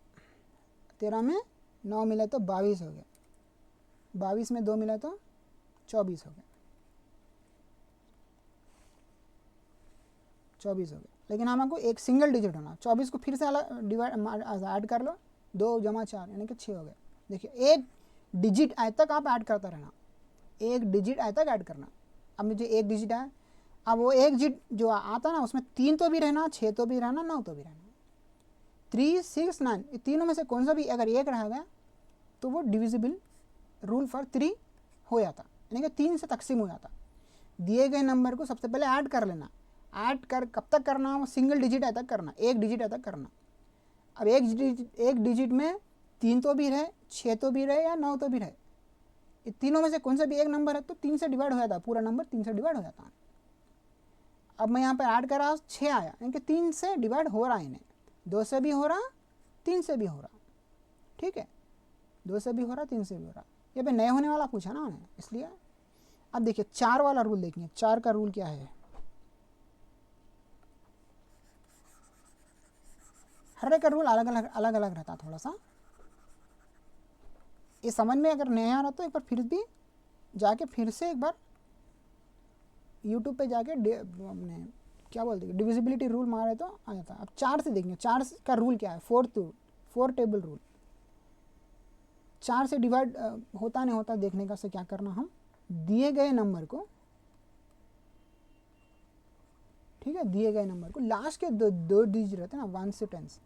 13 में 9 मिला तो 22 हो गया, 22 में 2 मिला तो 24 हो गया, 24 हो गया। लेकिन हमको एक सिंगल डिजिट होना, 24 को फिर से अलग डिवाइड ऐड कर लो, 2 + 4 यानी कि 6 हो गया। देखिए एक डिजिट आए तक आप ऐड करता रहना, एक डिजिट आए तक ऐड करना। अब मुझे एक डिजिट आया, अब वो एक डिजिट जो आता ना उसमें 3 तो भी रहना, 6 तो भी रहना, 9 तो भी रहना। 3, 6, 9, ये तीनों में से कौन सा भी अगर एक रह गया तो वो डिविजिबल रूल फॉर 3 हो जाता, यानी कि 3 से तकसीम हो जाता। दिए गए नंबर को सबसे पहले ऐड कर लेना, ऐड कर कब तक करना, वो सिंगल डिजिट आए तक करना, एक डिजिट आए तक करना। अब एक डिजिट में 3 तो भी रहे, 6 तो भी रहे या 9 तो भी रहे, ये तीनों में से कौन सा भी एक नंबर है तो 3 से डिवाइड हो जाता, पूरा नंबर 3 से डिवाइड हो जाता। अब मैं यहाँ पर ऐड करा 6 आया, यानी कि 3 से डिवाइड हो रहा है, इन्हें 2 से भी हो रहा, 3 से भी हो रहा। ठीक है, 2 से भी हो रहा, 3 से भी हो रहा। ये पे नए होने वाला पूछा ना उन्हें, इसलिए। अब देखिए 4 वाला रूल देखिए, 4 का रूल क्या है, हर एक का रूल अलग अलग रहता थोड़ा सा। ये समझ में अगर नहीं आ रहा तो एक बार फिर भी जाके फिर से एक बार यूट्यूब पे जाके अपने क्या बोलते हैं डिविजिबिलिटी रूल मारे तो आ जाता। अब 4 से देखेंगे, 4 का रूल क्या है, 4 टेबल रूल। 4 से डिवाइड होता नहीं होता देखने का से क्या करना, हम दिए गए नंबर को ठीक है, दिए गए नंबर को लास्ट के दो डिजिट रहते हैं ना, 1 से 10,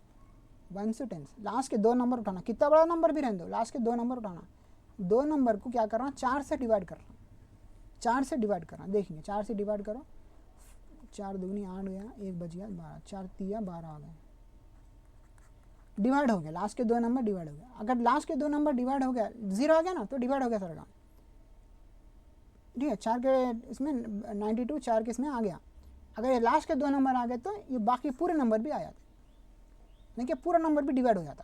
1 से 10, लास्ट के 2 नंबर उठाना, कितना बड़ा नंबर भी रहने दो, लास्ट के 2 नंबर उठाना, 2 नंबर को क्या करना, 4 से डिवाइड करना, 4 से डिवाइड करना। देखेंगे 4 से डिवाइड करो, 4 दूनी 8 गया, 1 बच गया 12, 4 तिया 12 आ गया, डिवाइड हो गया, लास्ट के 2 नंबर डिवाइड हो गया। अगर लास्ट के 2 नंबर डिवाइड हो गया, 0 आ गया ना, तो डिवाइड हो गया सर का, ठीक है। 4 के इसमें 92, 4 के इसमें आ गया। अगर ये लास्ट के 2 नंबर आ गए तो ये बाकी पूरे नंबर भी आ जाते, नहीं कि पूरा नंबर भी डिवाइड हो जाता।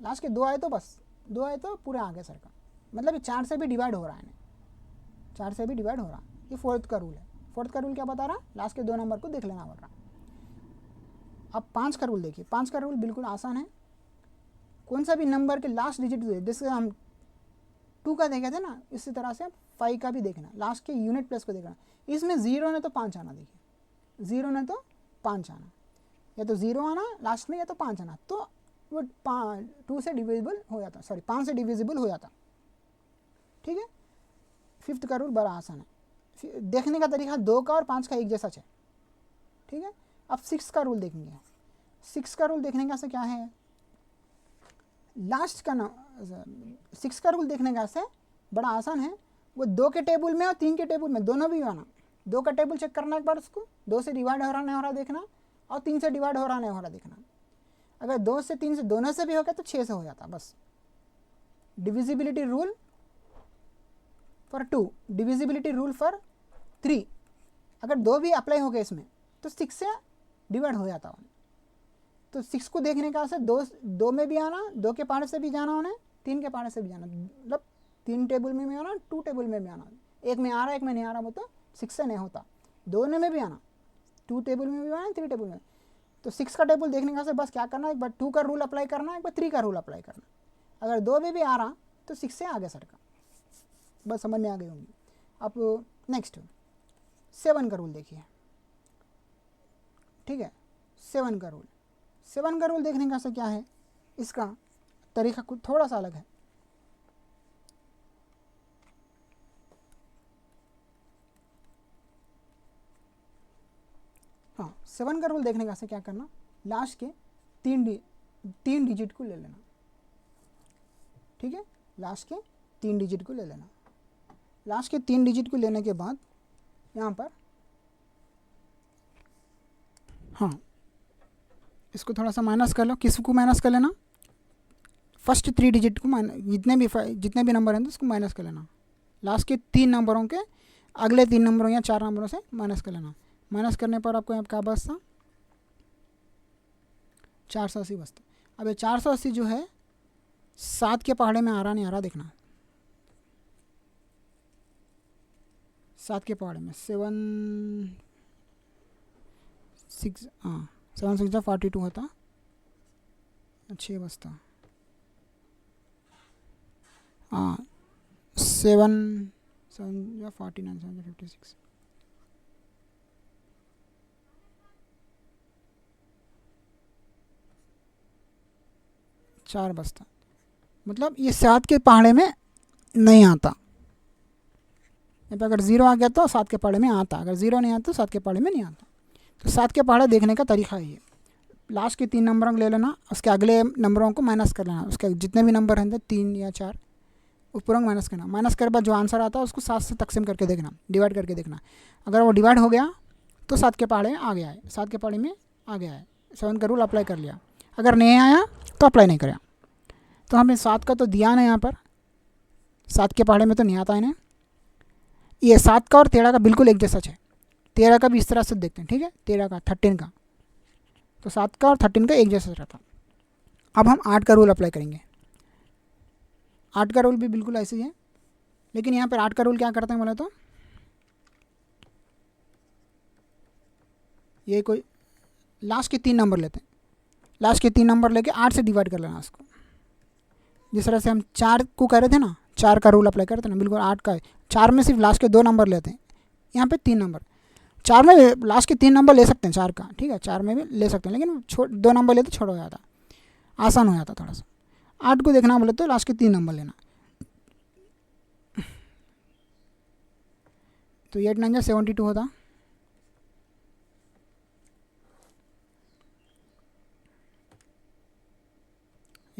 लास्ट के 2 आए तो बस 2 आए तो पूरे आ गए सर का, मतलब ये 4 से भी डिवाइड हो रहा है, 4 से भी डिवाइड हो रहा। ये फोर्थ का रूल है। फोर्थ का रूल क्या बता रहा, लास्ट के 2 नंबर को देख लेना पड़ रहा। अब 5 का रूल देखिए, 5 का रूल बिल्कुल आसान है। कौन सा भी नंबर के लास्ट डिजिट, जैसे हम 2 का देखे थे ना, इसी तरह से 5 का भी देखना, लास्ट के यूनिट प्लेस को देखना। इसमें 0 ने तो 5 आना, देखिए 0 ने तो 5 आना, या तो 0 आना लास्ट में, या तो 5 आना, तो वो 2 से डिविजिबल हो जाता, सॉरी 5 से डिविजिबल हो जाता, ठीक है। फिफ्थ का रूल बड़ा आसान है, देखने का तरीका 2 का और 5 का एक जैसा है, ठीक है। अब 6 का रूल देखेंगे। 6 का रूल देखने का से क्या है, लास्ट का ना 6 का रूल देखने का से बड़ा आसान है। वो 2 के टेबल में और 3 के टेबल में दोनों भी आना। 2 का टेबल चेक करना एक बार, उसको 2 से डिवाइड हो रहा नहीं हो रहा देखना, और 3 से डिवाइड हो रहा नहीं हो रहा देखना। अगर 2 से 3 से दोनों से भी हो गया तो 6 से हो जाता बस। Divisibility rule for 2, divisibility rule for 3, अगर 2 भी अप्लाई हो गए इसमें तो 6 से डिवाइड हो जाता है। तो 6 को देखने का से 2 में भी आना, 2 के पहाड़े से भी जाना उन्हें, 3 के पहाड़े से भी जाना, मतलब 3 टेबल में भी आना, 2 टेबल में भी आना। एक में आ रहा है एक में नहीं आ रहा, वो तो 6 से नहीं होता। दोनों में भी आना, 2 टेबल में भी आना, 3 टेबल में। तो 6 का टेबल देखने का से बस क्या करना, एक बार 2 का रूल अप्लाई करना, एक बार 3 का रूल अप्लाई करना। अगर 2 में भी आ रहा तो 6 से आगे सर का, बस समझ में आ गई होंगी। अब नेक्स्ट 7 का रूल देखिए, ठीक है। 7 का रूल, 7 का रूल देखने का से क्या है, इसका तरीका कुछ थोड़ा सा अलग है। हाँ, 7 का रूल देखने का से क्या करना, लास्ट के 3 डिजिट को ले लेना, ठीक है। लास्ट के 3 डिजिट को ले लेना। लास्ट के 3 डिजिट को लेने के बाद यहाँ पर, हाँ, इसको थोड़ा सा माइनस कर लो। किसको माइनस कर लेना, फर्स्ट 3 डिजिट को जितने भी नंबर हैं तो उसको माइनस कर लेना। लास्ट के 3 नंबरों के अगले 3 नंबरों या 4 नंबरों से माइनस कर लेना। माइनस करने पर आपको यहाँ क्या बचता, 480 बचता। अब ये 480 जो है 7 के पहाड़े में आ रहा नहीं आ रहा देखना। 7 के पहाड़े में 7 6 42 होता, 6 बचता। हाँ, 7 49 7 56, चार बचता। मतलब ये 7 के पहाड़े में नहीं आता। अगर 0 आ गया तो 7 के पहाड़े में आता, अगर 0 नहीं आता तो 7 के पहाड़े में नहीं आता। तो 7 के पहाड़े देखने का तरीका है ये, लास्ट के 3 नंबरों को ले लेना, उसके अगले नंबरों को माइनस कर लेना, उसके जितने भी नंबर हैं 3 या 4 ऊपर माइनस करना। माइनस करने बाद जो आंसर आता है उसको 7 से तकसीम करके देखना, डिवाइड करके देखना। अगर वो डिवाइड हो गया तो 7 के पहाड़े आ गया है, 7 के पहाड़े में आ गया है, 7 का रूल अप्लाई कर लिया। अगर नहीं आया तो अप्लाई नहीं करें। तो हमें 7 का तो दिया ना, यहाँ पर 7 के पहाड़े में तो नहीं आता इन्हें। ये 7 का और 13 का बिल्कुल एक जैसा है। 13 का भी इस तरह से देखते हैं, ठीक है। 13 का 13 का, तो 7 का और 13 का एक जैसा रहता। अब हम 8 का रूल अप्लाई करेंगे। 8 का रूल भी बिल्कुल ऐसे ही है, लेकिन यहाँ पर 8 का रूल क्या करते हैं बोले तो, ये कोई लास्ट के 3 नंबर लेते हैं, लास्ट के 3 नंबर लेके 8 से डिवाइड कर लेना उसको। जिस तरह से हम 4 को कह रहे थे ना, 4 का रूल अप्लाई करते हैं ना, बिल्कुल 8 का है। 4 में सिर्फ लास्ट के 2 नंबर लेते हैं, यहाँ पे 3 नंबर। 4 में लास्ट के 3 नंबर ले सकते हैं 4 का, ठीक है, 4 में भी ले सकते हैं, लेकिन 2 नंबर लेते छोटा हो जाता, आसान हो जाता थोड़ा सा। 8 को देखना बोले तो लास्ट के 3 नंबर लेना। तो 8 9 72 होता,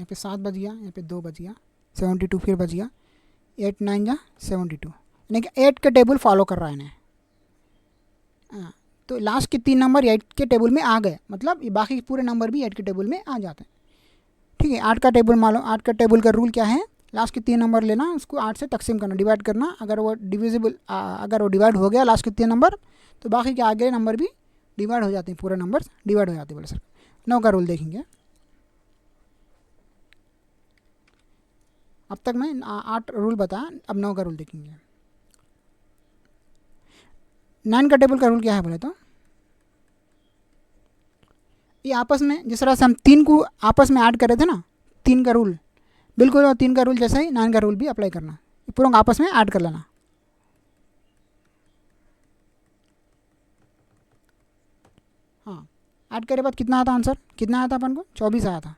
यहाँ पे 7 बज गया, यहाँ पे 2 बज गया, 72 फिर बज गया, 8 9 जा 72, यानी कि 8 के टेबल फॉलो कर रहा है इन्हें। हाँ, तो लास्ट के 3 नंबर 8 के टेबल में आ गए, मतलब ये बाकी पूरे नंबर भी 8 के टेबल में आ जाते हैं। ठीक है, 8 का टेबल मालूम, 8 का टेबल का रूल क्या है, लास्ट के 3 नंबर लेना, उसको 8 से तकसीम करना, डिवाइड करना। अगर वो डिविजिबल अगर वो डिवाइड हो गया लास्ट के 3 नंबर, तो बाकी के आगे नंबर भी डिवाइड हो जाते हैं, पूरे नंबर डिवाइड हो जाते हैं। बोले सर 9 का रूल देखेंगे। अब तक मैं 8 रूल बताया, अब 9 का रूल देखेंगे। 9 का टेबल का रूल क्या है बोले तो, ये आपस में जिस तरह से हम 3 को आपस में ऐड कर रहे थे ना, 3 का रूल बिल्कुल, और 3 का रूल जैसा ही 9 का रूल भी अप्लाई करना, पूरा आपस में ऐड कर लेना। हाँ, ऐड करे बाद कितना आता आंसर, कितना आया था अपन को, 24 आया था,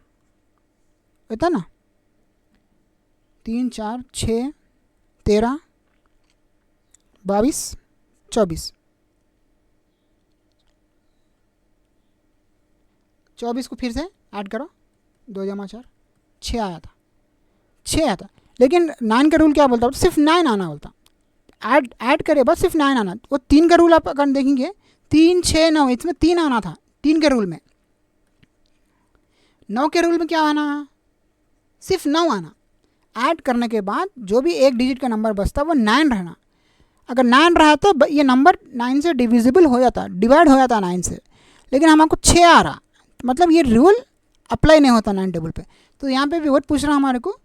इतना ना, 3 4 6 13 22 24, 24 को फिर से ऐड करो, 2 जमा 4 6 आया था, 6 आया था। लेकिन 9 का रूल क्या बोलता है, सिर्फ 9 आना बोलता, ऐड करे बस सिर्फ 9 आना। वो 3 का रूल आप अगर देखेंगे 3 6 9, इसमें 3 आना था, 3 के रूल में। 9 के रूल में क्या आना, सिर्फ 9 आना। ऐड करने के बाद जो भी एक डिजिट का नंबर बचता वो 9 रहना। अगर 9 रहा तो ये नंबर 9 से डिविजिबल हो जाता, डिवाइड हो जाता 9 से, लेकिन हमको 6 आ रहा, मतलब ये रूल अप्लाई नहीं होता 9 टेबल पे। तो यहाँ पे भी वही पूछ रहा हमारे को,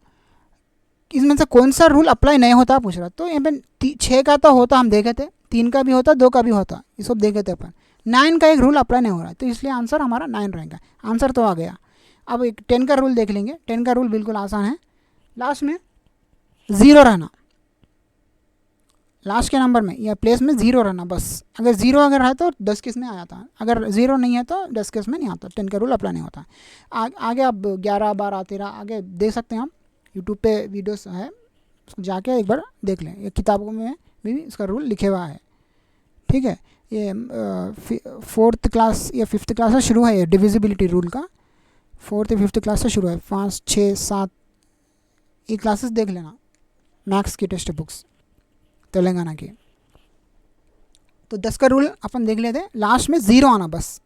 इसमें से कौन सा रूल अप्लाई नहीं होता पूछ रहा। तो यहाँ पे 6 का तो होता, हम देखे थे, 3 का भी होता, 2 का भी होता, ये सब देखे थे अपन। 9 का एक रूल अप्लाई नहीं हो रहा है, तो इसलिए आंसर हमारा 9 रहेगा। आंसर तो आ गया। अब एक 10 का रूल देख लेंगे। 10 का रूल बिल्कुल आसान है, लास्ट में 0 रहना, लास्ट के नंबर में या प्लेस में 0 रहना बस। अगर 0 अगर है तो 10 केस में आ जाता है, अगर 0 नहीं है तो 10 केस में नहीं आता। 10 का रूल अप्लाई नहीं होता। आगे अब 11 12 13 आगे देख सकते हैं हम, यूट्यूब पे वीडियोस है, उसको जाके एक बार देख लें, ये किताबों में भी इसका रूल लिखे हुआ है। ठीक है, ये 4th क्लास या 5th क्लास से शुरू है, ये डिविजिबिलिटी रूल का 4th या 5th क्लास से शुरू है। 5 6 7 ये क्लासेस देख लेना, मैथ्स की टेक्स्ट बुक्स तेलंगाना की। तो 10 का रूल अपन देख लेते, लास्ट में 0 आना बस,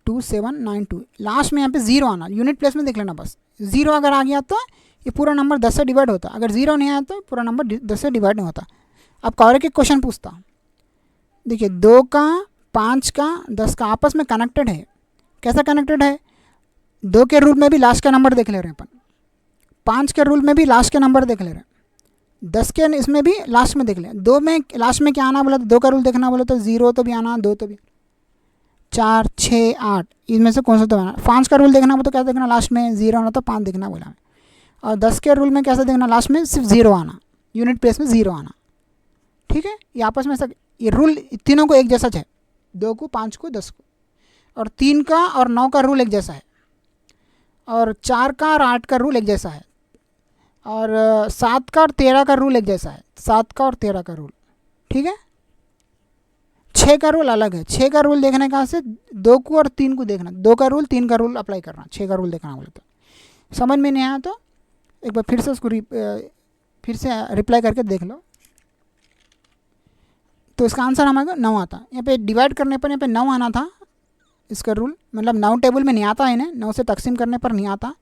2792 लास्ट में यहाँ पे 0 आना, यूनिट प्लेस में देख लेना बस। 0 अगर आ गया तो ये पूरा नंबर 10 से डिवाइड होता, अगर 0 नहीं आया तो पूरा नंबर 10 से डिवाइड नहीं होता। अब कॉरेक्ट एक क्वेश्चन पूछता, देखिए 2 का 5 का 10 का आपस में कनेक्टेड है। कैसा कनेक्टेड है, 2 के रूल में भी लास्ट का नंबर देख ले रहे हैं अपन, 5 के रूल में भी लास्ट के नंबर देख ले रहे हैं, 10 के इसमें भी लास्ट में देख लें। 2 में लास्ट में क्या आना बोला तो 2 का रूल देखना बोले तो 0 तो भी आना, 2 तो भी, 4 6 8 इसमें से कौन सा तो आना। 5 का रूल देखना बोला तो क्या देखना, लास्ट में 0 आना तो 5 देखना बोला। और 10 के रूल में कैसा देखना, लास्ट में सिर्फ 0 आना, यूनिट प्लेस में 0 आना। ठीक है, ये आपस में ये रूल तीनों को एक जैसा है, 2 को 5 को 10 को। और 3 का और 9 का रूल एक जैसा है, और 4 का और 8 का रूल एक जैसा है, और 7 का और 13 का रूल एक जैसा है, 7 का और 13 का रूल। ठीक है, 6 का रूल अलग है। 6 का रूल देखने का से 2 को और 3 को देखना, 2 का रूल 3 का रूल अप्लाई करना, 6 का रूल देखना बोले तो। समझ में नहीं आया तो एक बार फिर से उसको फिर से रिप्लाई करके देख लो, तो इसका आंसर हमारा 9 आता। यहाँ पे डिवाइड करने पर यहाँ पे 9 आना था इसका रूल, मतलब 9 टेबल में नहीं आता है, इन्हें 9 से तकसीम करने पर नहीं आता।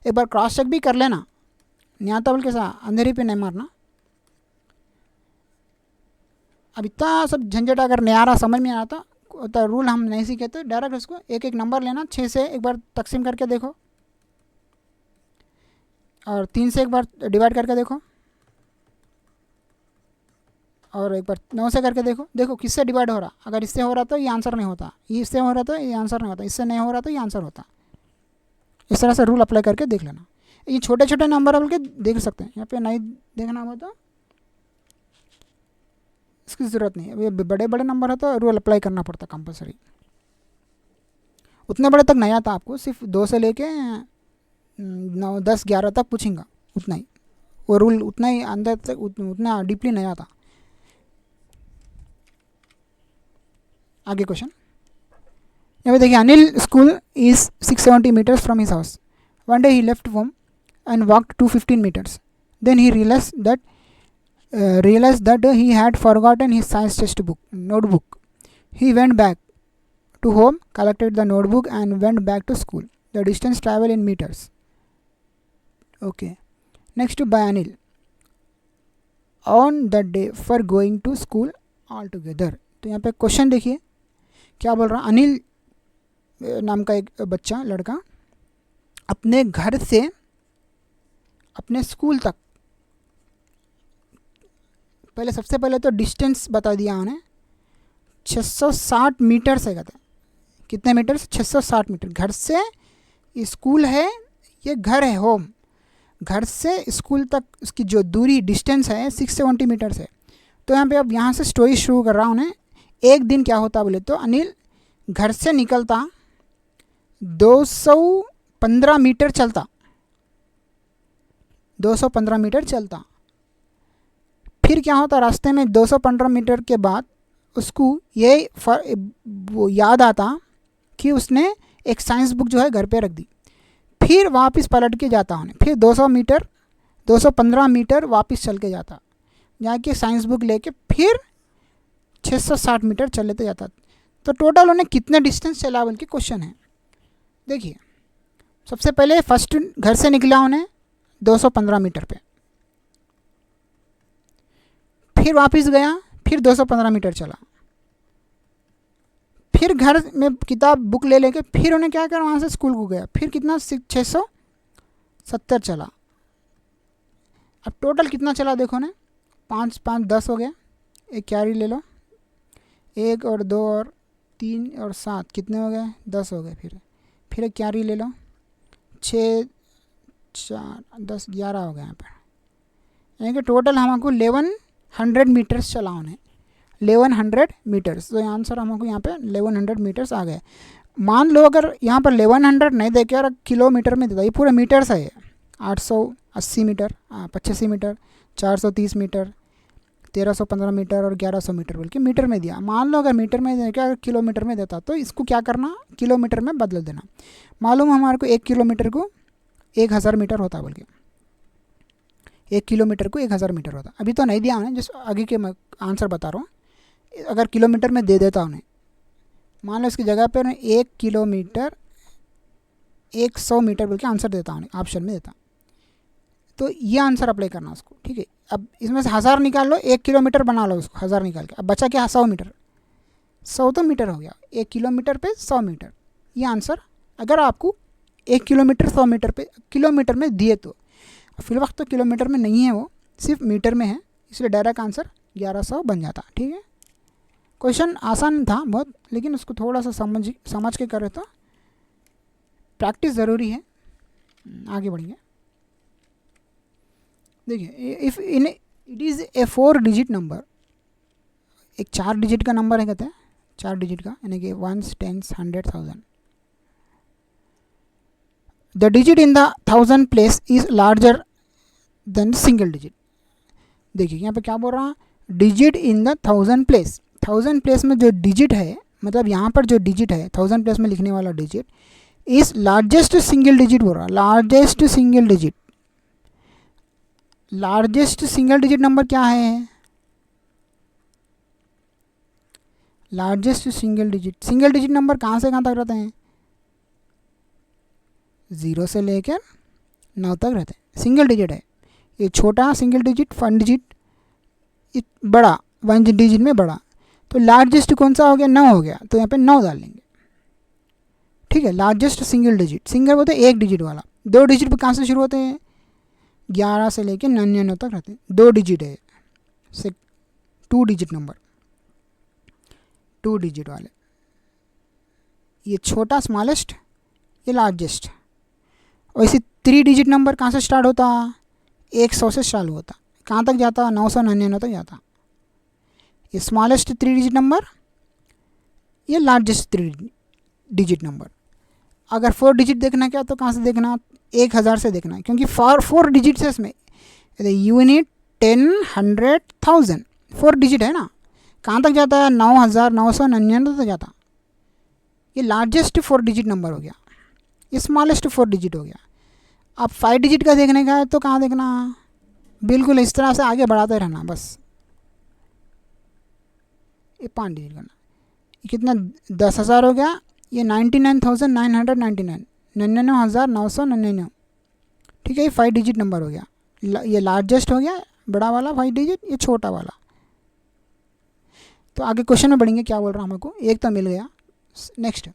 एक बार क्रॉस चेक भी कर लेना, नहीं आता बोल के अंधेरी पे नहीं मारना। अब इतना सब झंझट अगर नहीं आ रहा, समझ में आ रहा तो रूल हम नहीं सीखे तो डायरेक्ट उसको एक एक नंबर लेना, 6 से एक बार तकसीम करके देखो, और 3 से एक बार डिवाइड करके देखो, और एक बार 9 से करके देखो, देखो किससे डिवाइड हो रहा। अगर इससे हो रहा तो ये आंसर नहीं होता, ये इससे हो रहा तो ये आंसर नहीं होता, इससे नहीं हो रहा तो ये आंसर होता। इस तरह से रूल अप्लाई करके देख लेना। ये छोटे छोटे नंबर बोल के देख सकते हैं, यहाँ पे नहीं देखना हो तो इसकी ज़रूरत नहीं है। ये बड़े बड़े नंबर है तो रूल अप्लाई करना पड़ता कंपलसरी। उतने बड़े तक नहीं आता आपको, सिर्फ 2 से लेके 9 10 11 तक पूछेंगे, उतना ही वो रूल उतना ही अंदर तक उतना डीपली नहीं आता। आगे क्वेश्चन, यहाँ पे देखिए, Anil school is 670 metres from his house. One day he left home and walked 215 meters. Then he realized that he had forgotten his science notebook. He went back to home, collected the notebook and went back to school. The distance traveled in meters. Okay. Next by Anil. On that day for going to school altogether. तो यहाँ पे question देखिए क्या बोल रहा. अनिल नाम का एक बच्चा, लड़का, अपने घर से अपने स्कूल तक, सबसे पहले तो डिस्टेंस बता दिया उन्हें, 660 मीटर से. कहते हैं कितने मीटर? 660 मीटर. घर से स्कूल है, ये घर है, होम. घर से स्कूल तक उसकी जो दूरी डिस्टेंस है 670 मीटर से. तो यहाँ पे अब यहाँ से स्टोरी शुरू कर रहा हूँ उन्हें. एक दिन क्या होता बोले तो, अनिल घर से निकलता, 215 मीटर चलता, 215 मीटर चलता. फिर क्या होता, रास्ते में 215 मीटर के बाद उसको ये याद आता कि उसने एक साइंस बुक जो है घर पे रख दी. फिर वापस पलट के जाता उन्हें, फिर 215 मीटर वापस चल के जाता, जाके साइंस बुक लेके फिर 660 मीटर चल लेते जाता. तो टोटल उन्हें कितने डिस्टेंस चला बोल के क्वेश्चन है. देखिए, सबसे पहले फर्स्ट घर से निकला उन्हें 215 मीटर पे, फिर वापस गया, फिर 215 मीटर चला, फिर घर में किताब बुक ले लेके फिर उन्हें क्या करा, वहाँ से स्कूल को गया, फिर कितना 670 चला. अब टोटल कितना चला देखो ना, 5 5 10 हो गया. एक कैरी ले लो, 1 और 2 और 3 और 7 कितने हो गए, 10 हो गए. फिर एक कैरी ले लो, 6 4 10 11 हो गए यहाँ पर. यानी कि टोटल हमको 1100 मीटर्स चला उन्हें, 1100 मीटर्स. तो आंसर हमको यहाँ पे 1100 मीटर्स आ गए. मान लो अगर यहाँ पर 1100 नहीं देखे और किलोमीटर में देता, ये पूरे मीटर्स है, 880 मीटर, 85 मीटर, 430 मीटर, 1315 मीटर और 1100 मीटर बोल के मीटर में दिया. मान लो अगर मीटर में देखे, अगर किलोमीटर में देता तो इसको क्या करना, किलोमीटर में बदल देना. मालूम हमारे को 1 किलोमीटर को 1000 मीटर होता बोल के, 1 किलोमीटर को 1000 मीटर होता. अभी तो नहीं दिया उन्हें, जिस आगे के मैं आंसर बता रहा हूँ. अगर किलोमीटर में दे देता उन्हें, मान लो इसकी जगह पर 1 किलोमीटर 100 मीटर बोल के आंसर देता उन्हें, ऑप्शन में देता. तो ये आंसर अप्लाई करना उसको. ठीक है, अब इसमें से 1000 निकाल लो, 1 किलोमीटर बना लो उसको 1000 निकाल के. अब बचा क्या, 100 मीटर. 100 तो मीटर हो गया, 1 किलोमीटर पे 100 मीटर. ये आंसर अगर आपको 1 किलोमीटर 100 मीटर पे किलोमीटर में दिए तो. फिल वक्त तो किलोमीटर में नहीं है, वो सिर्फ मीटर में है, इसलिए डायरेक्ट आंसर 1100 बन जाता. ठीक है, क्वेश्चन आसान था बहुत, लेकिन उसको थोड़ा सा समझ के करे तो प्रैक्टिस ज़रूरी है. आगे बढ़ेंगे. देखिए, if in it is a 4 digit number, एक 4 डिजिट का नंबर है, कहते हैं 4 डिजिट का, यानी कि 1s 10s 100 1000. The digit in the 1000 place is larger than single digit. देखिए यहाँ पे क्या बोल रहा है, digit in the 1000 place. 1000 place में जो डिजिट है, मतलब यहाँ पर जो डिजिट है 1000 प्लेस में लिखने वाला digit is largest single digit बोल रहा. Largest single digit, largest single digit number क्या है, लार्जेस्ट सिंगल डिजिट नंबर कहाँ से कहाँ तक रहते हैं, 0 से लेकर 9 तक रहते हैं. सिंगल डिजिट है ये, छोटा सिंगल डिजिट, 1 डिजिट, बड़ा 1 डिजिट में बड़ा. तो लार्जेस्ट कौन सा हो गया, 9 हो गया, तो यहाँ पे 9 डाल लेंगे. ठीक है, लार्जेस्ट सिंगल डिजिट, सिंगल बोलते हैं 1 डिजिट वाला. 2 डिजिट पर कहाँ से शुरू होते हैं, 11 से लेकर 99 तक रहते हैं. 2 डिजिट है, 2 डिजिट नंबर, 2 डिजिट वाले. ये छोटा स्मॉलेस्ट, ये लार्जेस्ट. और इसी 3 डिजिट नंबर कहाँ से स्टार्ट होता, 100 से चालू होता, कहाँ तक जाता, 999 तक जाता. ये स्मॉलेस्ट 3 डिजिट नंबर, ये लार्जेस्ट 3 डिजिट नंबर. अगर 4 डिजिट देखना क्या, तो कहाँ से देखना, 1000 से देखना, क्योंकि 4 डिजिट है इसमें. यूनिट 10 100 1000 4 डिजिट है ना. कहाँ तक जाता है, 9999 तक जाता. ये लार्जेस्ट 4 डिजिट नंबर हो गया, ये स्मॉलेस्ट 4 डिजिट हो गया। अब 5 डिजिट का देखने का है तो कहाँ देखना, बिल्कुल इस तरह से आगे बढ़ाते रहना बस। ये 5 डिजिट करना, ये कितना 10,000 हो गया, ये 99,999, 99,999, ठीक है। ये 5 डिजिट नंबर हो गया, ये लार्जेस्ट हो गया बड़ा वाला 5 डिजिट, ये छोटा वाला। तो आगे क्वेश्चन में बढ़ेंगे, क्या बोल रहा हूँ हमको, एक तो मिल गया। Next,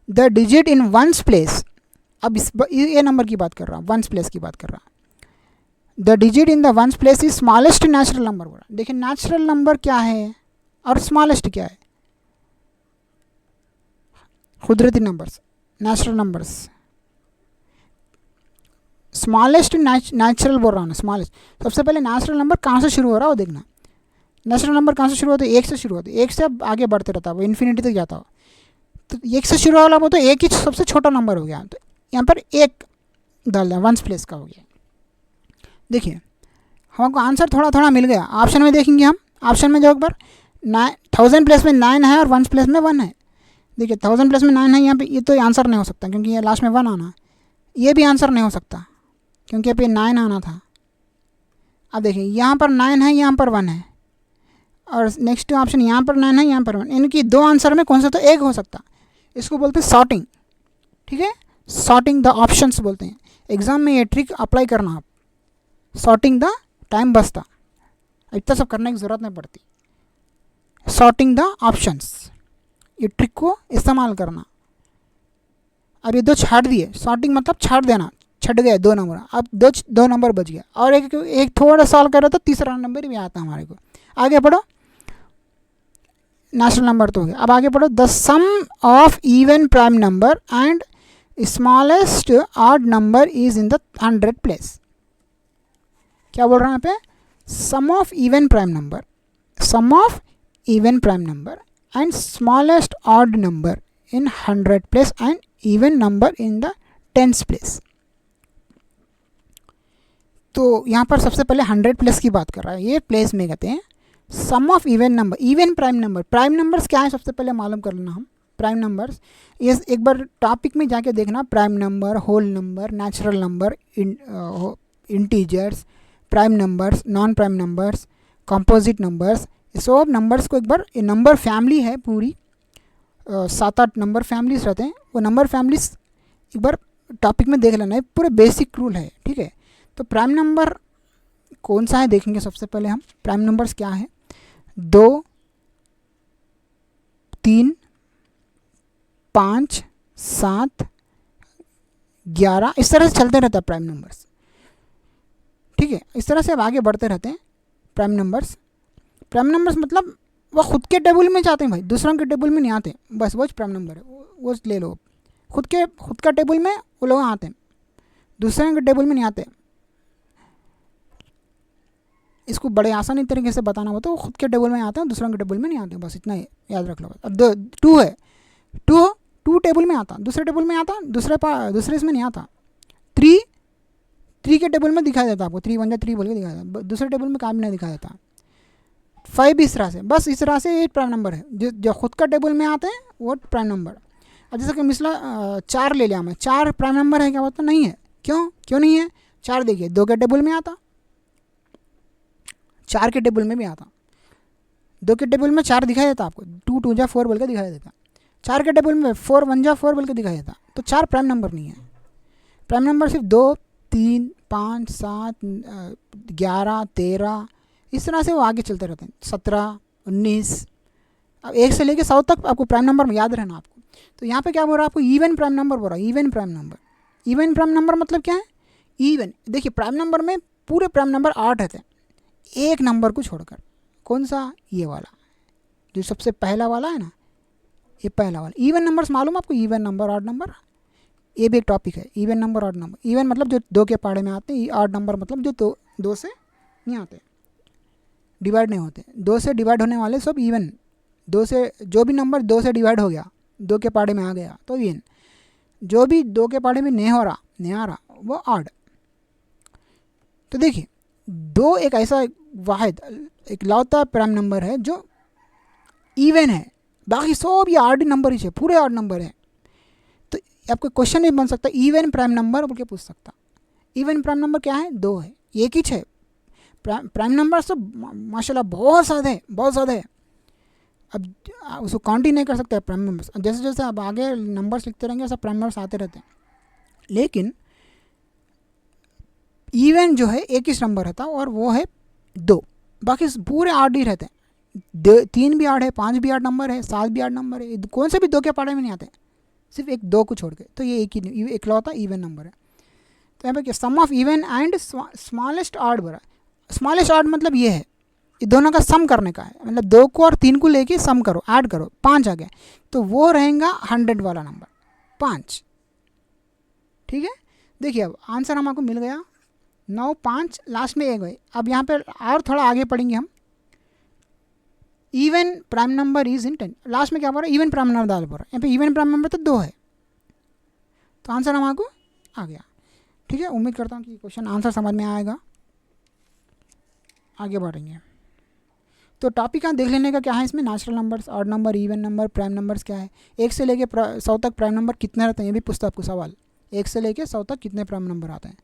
the digit in ones place, अब ये नंबर की बात कर रहा हूँ, वंस प्लेस की बात कर रहा हूँ। The digit in the ones place is smallest natural number बोला। देखिए नेचुरल नंबर क्या है और स्मॉलेस्ट क्या है, कुदरती numbers, natural numbers. Smallest natural बोल रहा हूँ ना, स्मॉलेस्ट। सबसे पहले नेचुरल नंबर कहाँ से शुरू हो रहा है वो देखना। नेचुरल नंबर कहाँ से शुरू होता है, 1 से शुरू होता है, 1 से अब आगे बढ़ते रहता है, वो इन्फिनिटी तक जाता हो। तो 1 से शुरू वाला वो तो 1 ही सबसे छोटा नंबर हो गया, तो यहाँ पर 1 डाल दें, वंस प्लेस का हो गया। देखिए हमको आंसर थोड़ा थोड़ा मिल गया। ऑप्शन में देखेंगे हम, ऑप्शन में जो एक बार 1000 प्लेस में 9 है और वंस प्लेस में 1 है। देखिए 1000 प्लेस में 9 है, यहाँ पे ये तो आंसर नहीं हो सकता क्योंकि ये लास्ट में 1 आना। ये भी आंसर नहीं हो सकता क्योंकि यहाँ पे 9 आना था। अब देखिए यहाँ पर 9 है, यहाँ पर 1 है, और नेक्स्ट ऑप्शन यहाँ पर 9 है, यहाँ पर 1, इनकी 2 आंसर में कौन सा तो एक हो सकता। इसको बोलते हैं सॉर्टिंग, ठीक है, सॉर्टिंग द ऑप्शंस बोलते हैं। एग्जाम में ये ट्रिक अप्लाई करना आप, सॉर्टिंग द, टाइम बचता, इतना सब करने की ज़रूरत नहीं पड़ती। सॉर्टिंग द ऑप्शंस, ये ट्रिक को इस्तेमाल करना। अब ये 2 छाट दिए, सॉर्टिंग मतलब छाट देना, छट गए 2 नंबर, अब 2 नंबर बच गया, और एक थोड़ा सॉल्व करो तो तीसरा नंबर भी आता हमारे को। आगे पढ़ो, नेचुरल नंबर तो हो गया। अब आगे पढ़ो, the sum of even prime number and smallest odd number is in the 100 place. क्या बोल रहा है यहाँ पे, sum of even prime number, sum of even prime number and smallest odd number in 100 place and even number in the 10th place. तो यहाँ पर सबसे पहले 100 प्लेस की बात कर रहा है, ये प्लेस में कहते हैं। Sum of even number, even prime number, prime numbers क्या है सबसे पहले मालूम कर लेना हम। प्राइम नंबर्स ये एक बार टॉपिक में जाके देखना, prime number, whole number, natural number, integers, prime numbers, non prime numbers, composite numbers, ये सब नंबर्स को एक बार, ये नंबर फैमिली है पूरी, 7-8 नंबर फैमिलीज रहते हैं, वो नंबर फैमिलीज एक बार टॉपिक में देख लेना है, पूरे बेसिक रूल है, ठीक है। तो प्राइम नंबर कौन सा है देखेंगे सबसे पहले हम। प्राइम नंबर्स क्या है, 2, 3, 5, 7, 11, इस तरह से चलते रहता है प्राइम नंबर्स, ठीक है। इस तरह से अब आगे बढ़ते रहते हैं प्राइम नंबर्स। प्राइम नंबर्स मतलब वो खुद के टेबल में जाते हैं भाई, दूसरों के टेबल में नहीं आते, बस वो प्राइम नंबर है, वो ले लो। खुद का टेबल में वो लोग आते हैं, दूसरे के टेबल में नहीं आते। इसको बड़े आसानी तरीके से बताना हो तो खुद के टेबल में आते हैं, दूसरों के टेबल में नहीं आते, बस इतना ही याद रख लो। अब 2 है, 2 टेबल में आता, दूसरे टेबल में आता, दूसरे इसमें नहीं आता। 3 के टेबल में दिखाई देता आपको, 3 1 3 बोल के दिखाई देता, दूसरे टेबल में काम नहीं दिखाई देता। 5 भी इस तरह से, बस इस तरह से ये प्राइम नंबर है, जो खुद का टेबल में आते हैं वो प्राइम नंबर। अब जैसे कि मिसला 4 ले लिया मैं, 4 प्राइम नंबर है क्या, बात तो नहीं है। क्यों नहीं है, 4 देखिए 2 के टेबल में आता, 4 के टेबल में भी आता, 2 के टेबल में 4 दिखाई देता आपको, 2 2 जा 4 बोल के दिखाई देता, 4 के टेबल में 4 1 जा 4 बोल के दिखाई देता। तो 4 प्राइम नंबर नहीं है। प्राइम नंबर सिर्फ 2 3 5 7 11 13 इस तरह से वो आगे चलते रहते हैं, 17 19, अब 1 से लेके 100 तक आपको प्राइम नंबर में याद रहना आपको। तो यहाँ पे क्या बोल रहा है आपको, इवन प्राइम नंबर बोल रहा है, even prime number. Even prime number मतलब क्या है, इवन। देखिए प्राइम नंबर में पूरे प्राइम नंबर 8 रहते हैं, एक नंबर को छोड़कर। कौन सा, ये वाला जो सबसे पहला वाला है ना, ये पहला वाला। इवन नंबर्स मालूम आपको, इवन नंबर, ऑड नंबर, ये भी एक टॉपिक है। Even number, odd number. Even मतलब जो 2 के पहाड़े में आते हैं, ऑड नंबर मतलब जो 2 से नहीं आते, डिवाइड नहीं होते। 2 से डिवाइड होने वाले सब इवन। 2 से जो भी नंबर 2 से डिवाइड हो गया, 2 के पहाड़े में आ गया तो इवन। जो भी 2 के पहाड़े में नहीं आ रहा वो ऑड। तो देखिए 2 एक ऐसा वाहिद एक लौता प्राइम नंबर है जो इवन है, बाकी सब ये ऑड नंबर ही है, पूरे ऑड नंबर है। आपको क्वेश्चन भी बन सकता है, इवन प्राइम नंबर बोल के पूछ सकता। इवन प्राइम नंबर क्या है? 2 है, एक ही है। प्राइम नंबर तो माशाल्लाह बहुत ज़्यादा है। अब उसको काउंट ही नहीं कर सकते प्राइम नंबर्स। जैसे जैसे आप आगे नंबर्स लिखते रहेंगे सब प्राइम नंबर्स आते रहते हैं। लेकिन इवन जो है एक ही नंबर रहता और वो है 2, बाकी पूरे 8 ही रहते हैं। 3 भी 8 है, 5 भी 8 नंबर है, 7 भी 8 नंबर है, कौन से भी 2 के पार्ट में नहीं आते, सिर्फ एक 2 को छोड़ के। तो ये एक ही इकलौता इवन नंबर है। तो यहाँ पे sum of even and smallest odd बरा। स्मॉलेस्ट ऑड मतलब ये है, ये दोनों का सम करने का है, मतलब 2 को और 3 को लेके सम करो, ऐड करो, 5 आ गया, तो वो रहेगा 100 वाला नंबर 5। ठीक है, देखिए अब आंसर हमको मिल गया 9, 5, लास्ट में 1 है। अब यहाँ पर और थोड़ा आगे पढ़ेंगे हम। Even prime number is in 10, last में क्या बोल रहा है? इवन प्राइम नंबर डाल बोल रहा है। यहाँ पे इवन प्राइम नंबर तो 2 है, तो आंसर हमको आ गया। ठीक है, उम्मीद करता हूँ कि क्वेश्चन आंसर समझ में आएगा। आगे बढ़ेंगे तो टॉपिक यहाँ देख लेने का क्या है इसमें, natural numbers, odd number, even number, prime numbers क्या है। 1 से लेके 100 तक प्राइम नंबर कितने रहते हैं, ये भी पूछता है आपको सवाल। 1 से लेके 100 तक कितने प्राइम नंबर आते हैं,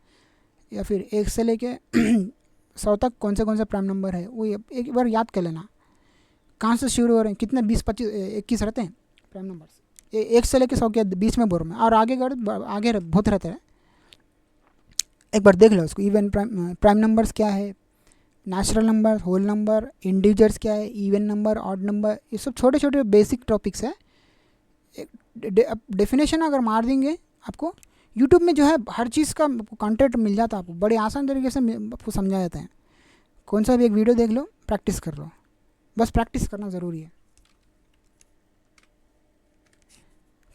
या फिर 1 से लेके 100 तक कौन से प्राइम नंबर है, वो एक बार याद कर लेना। कहाँ से शुरू हो रहे हैं, कितने 20, 25, 21 रहते हैं प्राइम नंबर्स। 1 से लेके 100 के बीच में बोर में, और आगे बहुत रहते हैं। एक बार देख लो उसको। इवन प्राइम नंबर्स क्या है, natural number, whole number, integers क्या है, इवन नंबर, ऑड नंबर, ये सब छोटे छोटे बेसिक टॉपिक्स है। डेफिनेशन अगर मार देंगे आपको यूट्यूब में जो है हर चीज़ का कंटेंट मिल जाता है आपको, बड़े आसान तरीके से आपको समझा जाता है। कौन सा भी एक वीडियो देख लो, प्रैक्टिस कर लो, बस प्रैक्टिस करना ज़रूरी है।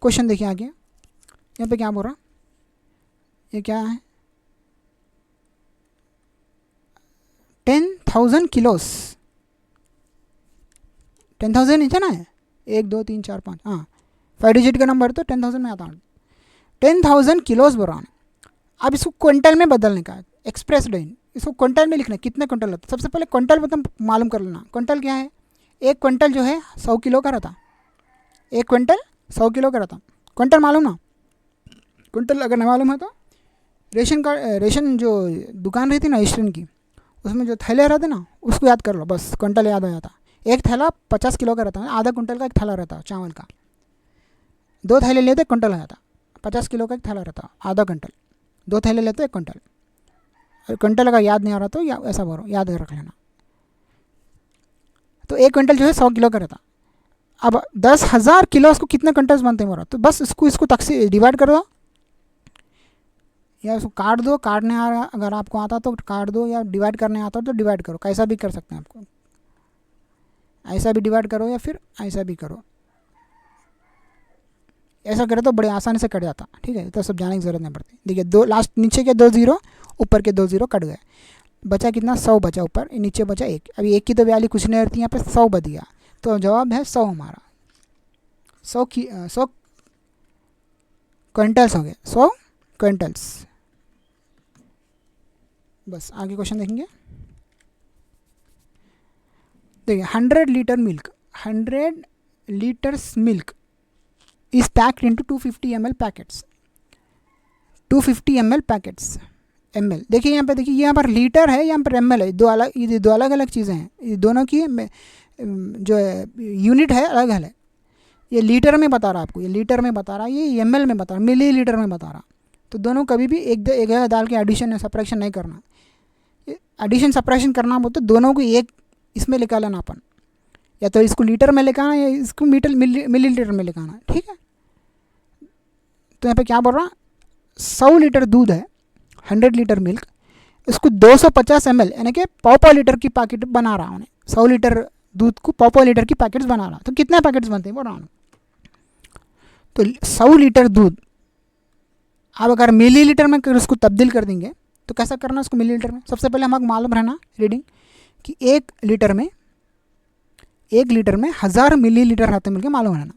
क्वेश्चन देखिए आगे, यहाँ पे क्या बोल रहा, ये क्या है, 10,000 किलोस। 10,000 इतना है, 1 2 3 4 5, हाँ 5 डिजिट का नंबर तो 10,000 में आता है। 10,000 किलोस बोल रहा हूँ। अब इसको क्विंटल में बदलने का, एक्सप्रेस इन इसको क्विंटल में लिखना है, कितने क्विंटल होता है। सबसे पहले क्विंटल मतलब मालूम कर लेना। क्विंटल क्या है, एक क्विंटल जो है 100 किलो का रहता, एक क्विंटल 100 किलो का रहता। क्विंटल मालूम ना, क्विंटल अगर नहीं मालूम है तो रेशन जो दुकान रहती ना रेस्टोरेंट की, उसमें जो थैले रहते ना उसको याद कर लो, बस क्विंटल याद हो जाता। एक थैला 50 किलो का रहता है, आधा क्विंटल का एक थैला रहता है चावल का। 2 थैले लेते क्विंटल हो जाता, 50 किलो का एक थैला रहता, आधा क्विंटल। 2 थैले लेते 1 क्विंटल। क्विंटल अगर याद नहीं आ रहा तो ऐसा बोलो, याद रख लेना। तो 1 क्विंटल जो है 100 किलो का रहता। अब 10,000 किलो उसको कितने क्विंटल्स बनते हैं बोला, तो बस इसको तक डिवाइड कर दो, या उसको काट दो। काटने आ रहा अगर आपको आता तो काट दो, या डिवाइड करने आता तो डिवाइड करो, कैसा भी कर सकते हैं आपको। ऐसा भी डिवाइड करो या फिर ऐसा भी करो, ऐसा करे तो बड़े आसानी से कट जाता। ठीक है, तो सब जाने की ज़रूरत नहीं पड़ती। देखिए 2 लास्ट नीचे के 2 0, ऊपर के 2 0 कट गए, बचा कितना 100 बचा, ऊपर नीचे बचा 1। अभी 1 की तो वैल्यू कुछ नहीं रहती, यहाँ पे 100 बच गया, तो जवाब है 100 हमारा। 100 क्विंटल्स हो गए, 100 क्विंटल्स। बस आगे क्वेश्चन देखेंगे। देखिए 100 litre milk, 100 litres milk is packed into 250 ml packets, 250 ml packets. ml देखिए यहाँ पे, देखिए यहाँ पर लीटर है, यहाँ पर ml है, दो अलग अलग चीज़ें हैं। ये दोनों की जो यूनिट है अलग है। ये लीटर में बता रहा आपको, ये लीटर में बता रहा, ये ml में बता रहा, मिली लीटर में बता रहा। तो दोनों कभी भी एक जगह डाल के एडिशन या सब्ट्रैक्शन नहीं करना। एडिशन सब्ट्रैक्शन करना बोलते तो दोनों को एक इसमें लिखा लेना अपन, या तो इसको लीटर में लिखाना या इसको मिली लीटर में लिखाना। ठीक है, तो यहाँ पे क्या बोल रहा, 100 लीटर दूध है, 100 लीटर मिल्क, इसको 250 ml यानी कि पाव लीटर की पैकेट बना रहा हूँ। 100 लीटर दूध को पाव लीटर की पैकेट्स बना रहा, तो कितने पैकेट्स बनते हैं बोल रहा हूँ। तो 100 लीटर दूध आप अगर मिली लीटर में उसको तब्दील कर देंगे तो कैसा करना उसको मिली लीटर में। सबसे पहले हमें मालूम रहना रीडिंग कि 1 लीटर में 1000 मिली लीटर रहते हैं, मिलकर मालूम रहना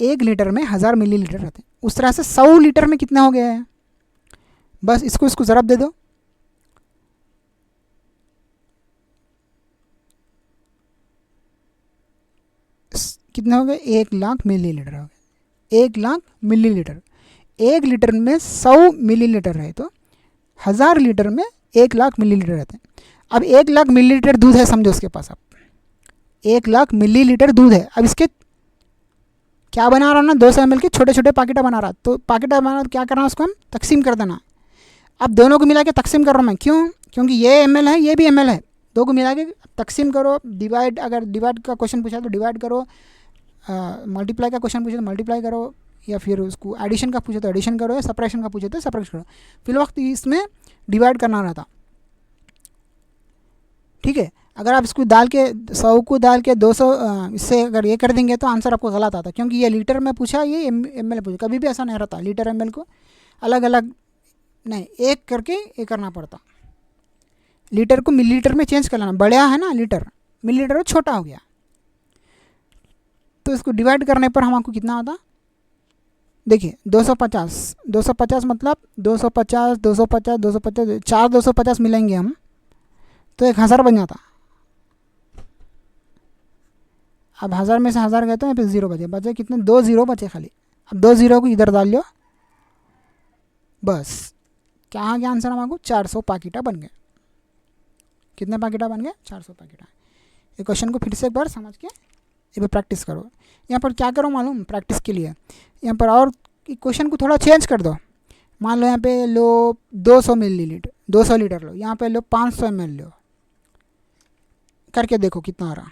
1 लीटर में 1000 मिली लीटर रहते हैं। उस तरह से 100 लीटर में कितने हो गए हैं, बस इसको ज़रब दे दो, कितने हो गए, 1 लाख मिली लीटर हो गए। 1,00,000 मिलीलीटर। 1 लीटर में 100 मिलीलीटर है तो 1000 लीटर में 1,00,000 मिलीलीटर रहते हैं। अब 1,00,000 मिलीलीटर दूध है समझो उसके पास। अब 1,00,000 मिलीलीटर दूध है। अब इसके क्या बना रहा ना, 200 ml के छोटे छोटे पैकेटा बना रहा। तो पैकेटा बना क्या करना, उसको हम तकसीम कर देना। अब दोनों को मिला के तकसीम कर रहा हूँ मैं, क्यों? क्योंकि ये ml है, ये भी ml है, दो को मिला के तकसीम करो। डिवाइड, अगर डिवाइड का क्वेश्चन पूछा तो डिवाइड करो, मल्टीप्लाई का क्वेश्चन पूछे तो मल्टीप्लाई करो, या फिर उसको एडिशन का पूछे तो एडिशन करो, या सपरेशन का पूछे तो सपरेशन करो। फिर वक्त इसमें डिवाइड करना रहता, ठीक है। अगर आप इसको डाल के 100 को डाल के 200 इससे अगर ये कर देंगे तो आंसर आपको गलत आता, क्योंकि ये लीटर में पूछा, ये ml पूछा। कभी भी ऐसा नहीं रहता, लीटर ml को अलग अलग नहीं, एक करके ये करना पड़ता। लीटर को मिलीलीटर में चेंज कर लेना, बढ़िया है ना, लीटर मिलीलीटर छोटा हो गया। तो इसको डिवाइड करने पर हमको कितना आता, देखिए 250 मतलब 250 250 250 4 250 मिलेंगे हम तो 1000 बन जाता। अब 1000 में से 1000 गए तो फिर 0 बचे कितने, 2 0 बचे खाली। अब 2 0 को इधर डाल लो, बस क्या आ गया आंसर हमारे 400 पैकेटा बन गए। कितने पैकेटा बन गए, 400 पैकेटा। ये क्वेश्चन को फिर से एक बार समझ के ये पे प्रैक्टिस करो। यहाँ पर क्या करो मालूम, प्रैक्टिस के लिए यहाँ पर और क्वेश्चन को थोड़ा चेंज कर दो। मान लो यहाँ पे लो 200 मिलीलीटर, 200 लीटर लो, यहाँ पे लो 500 ml लो, करके देखो कितना आ रहा।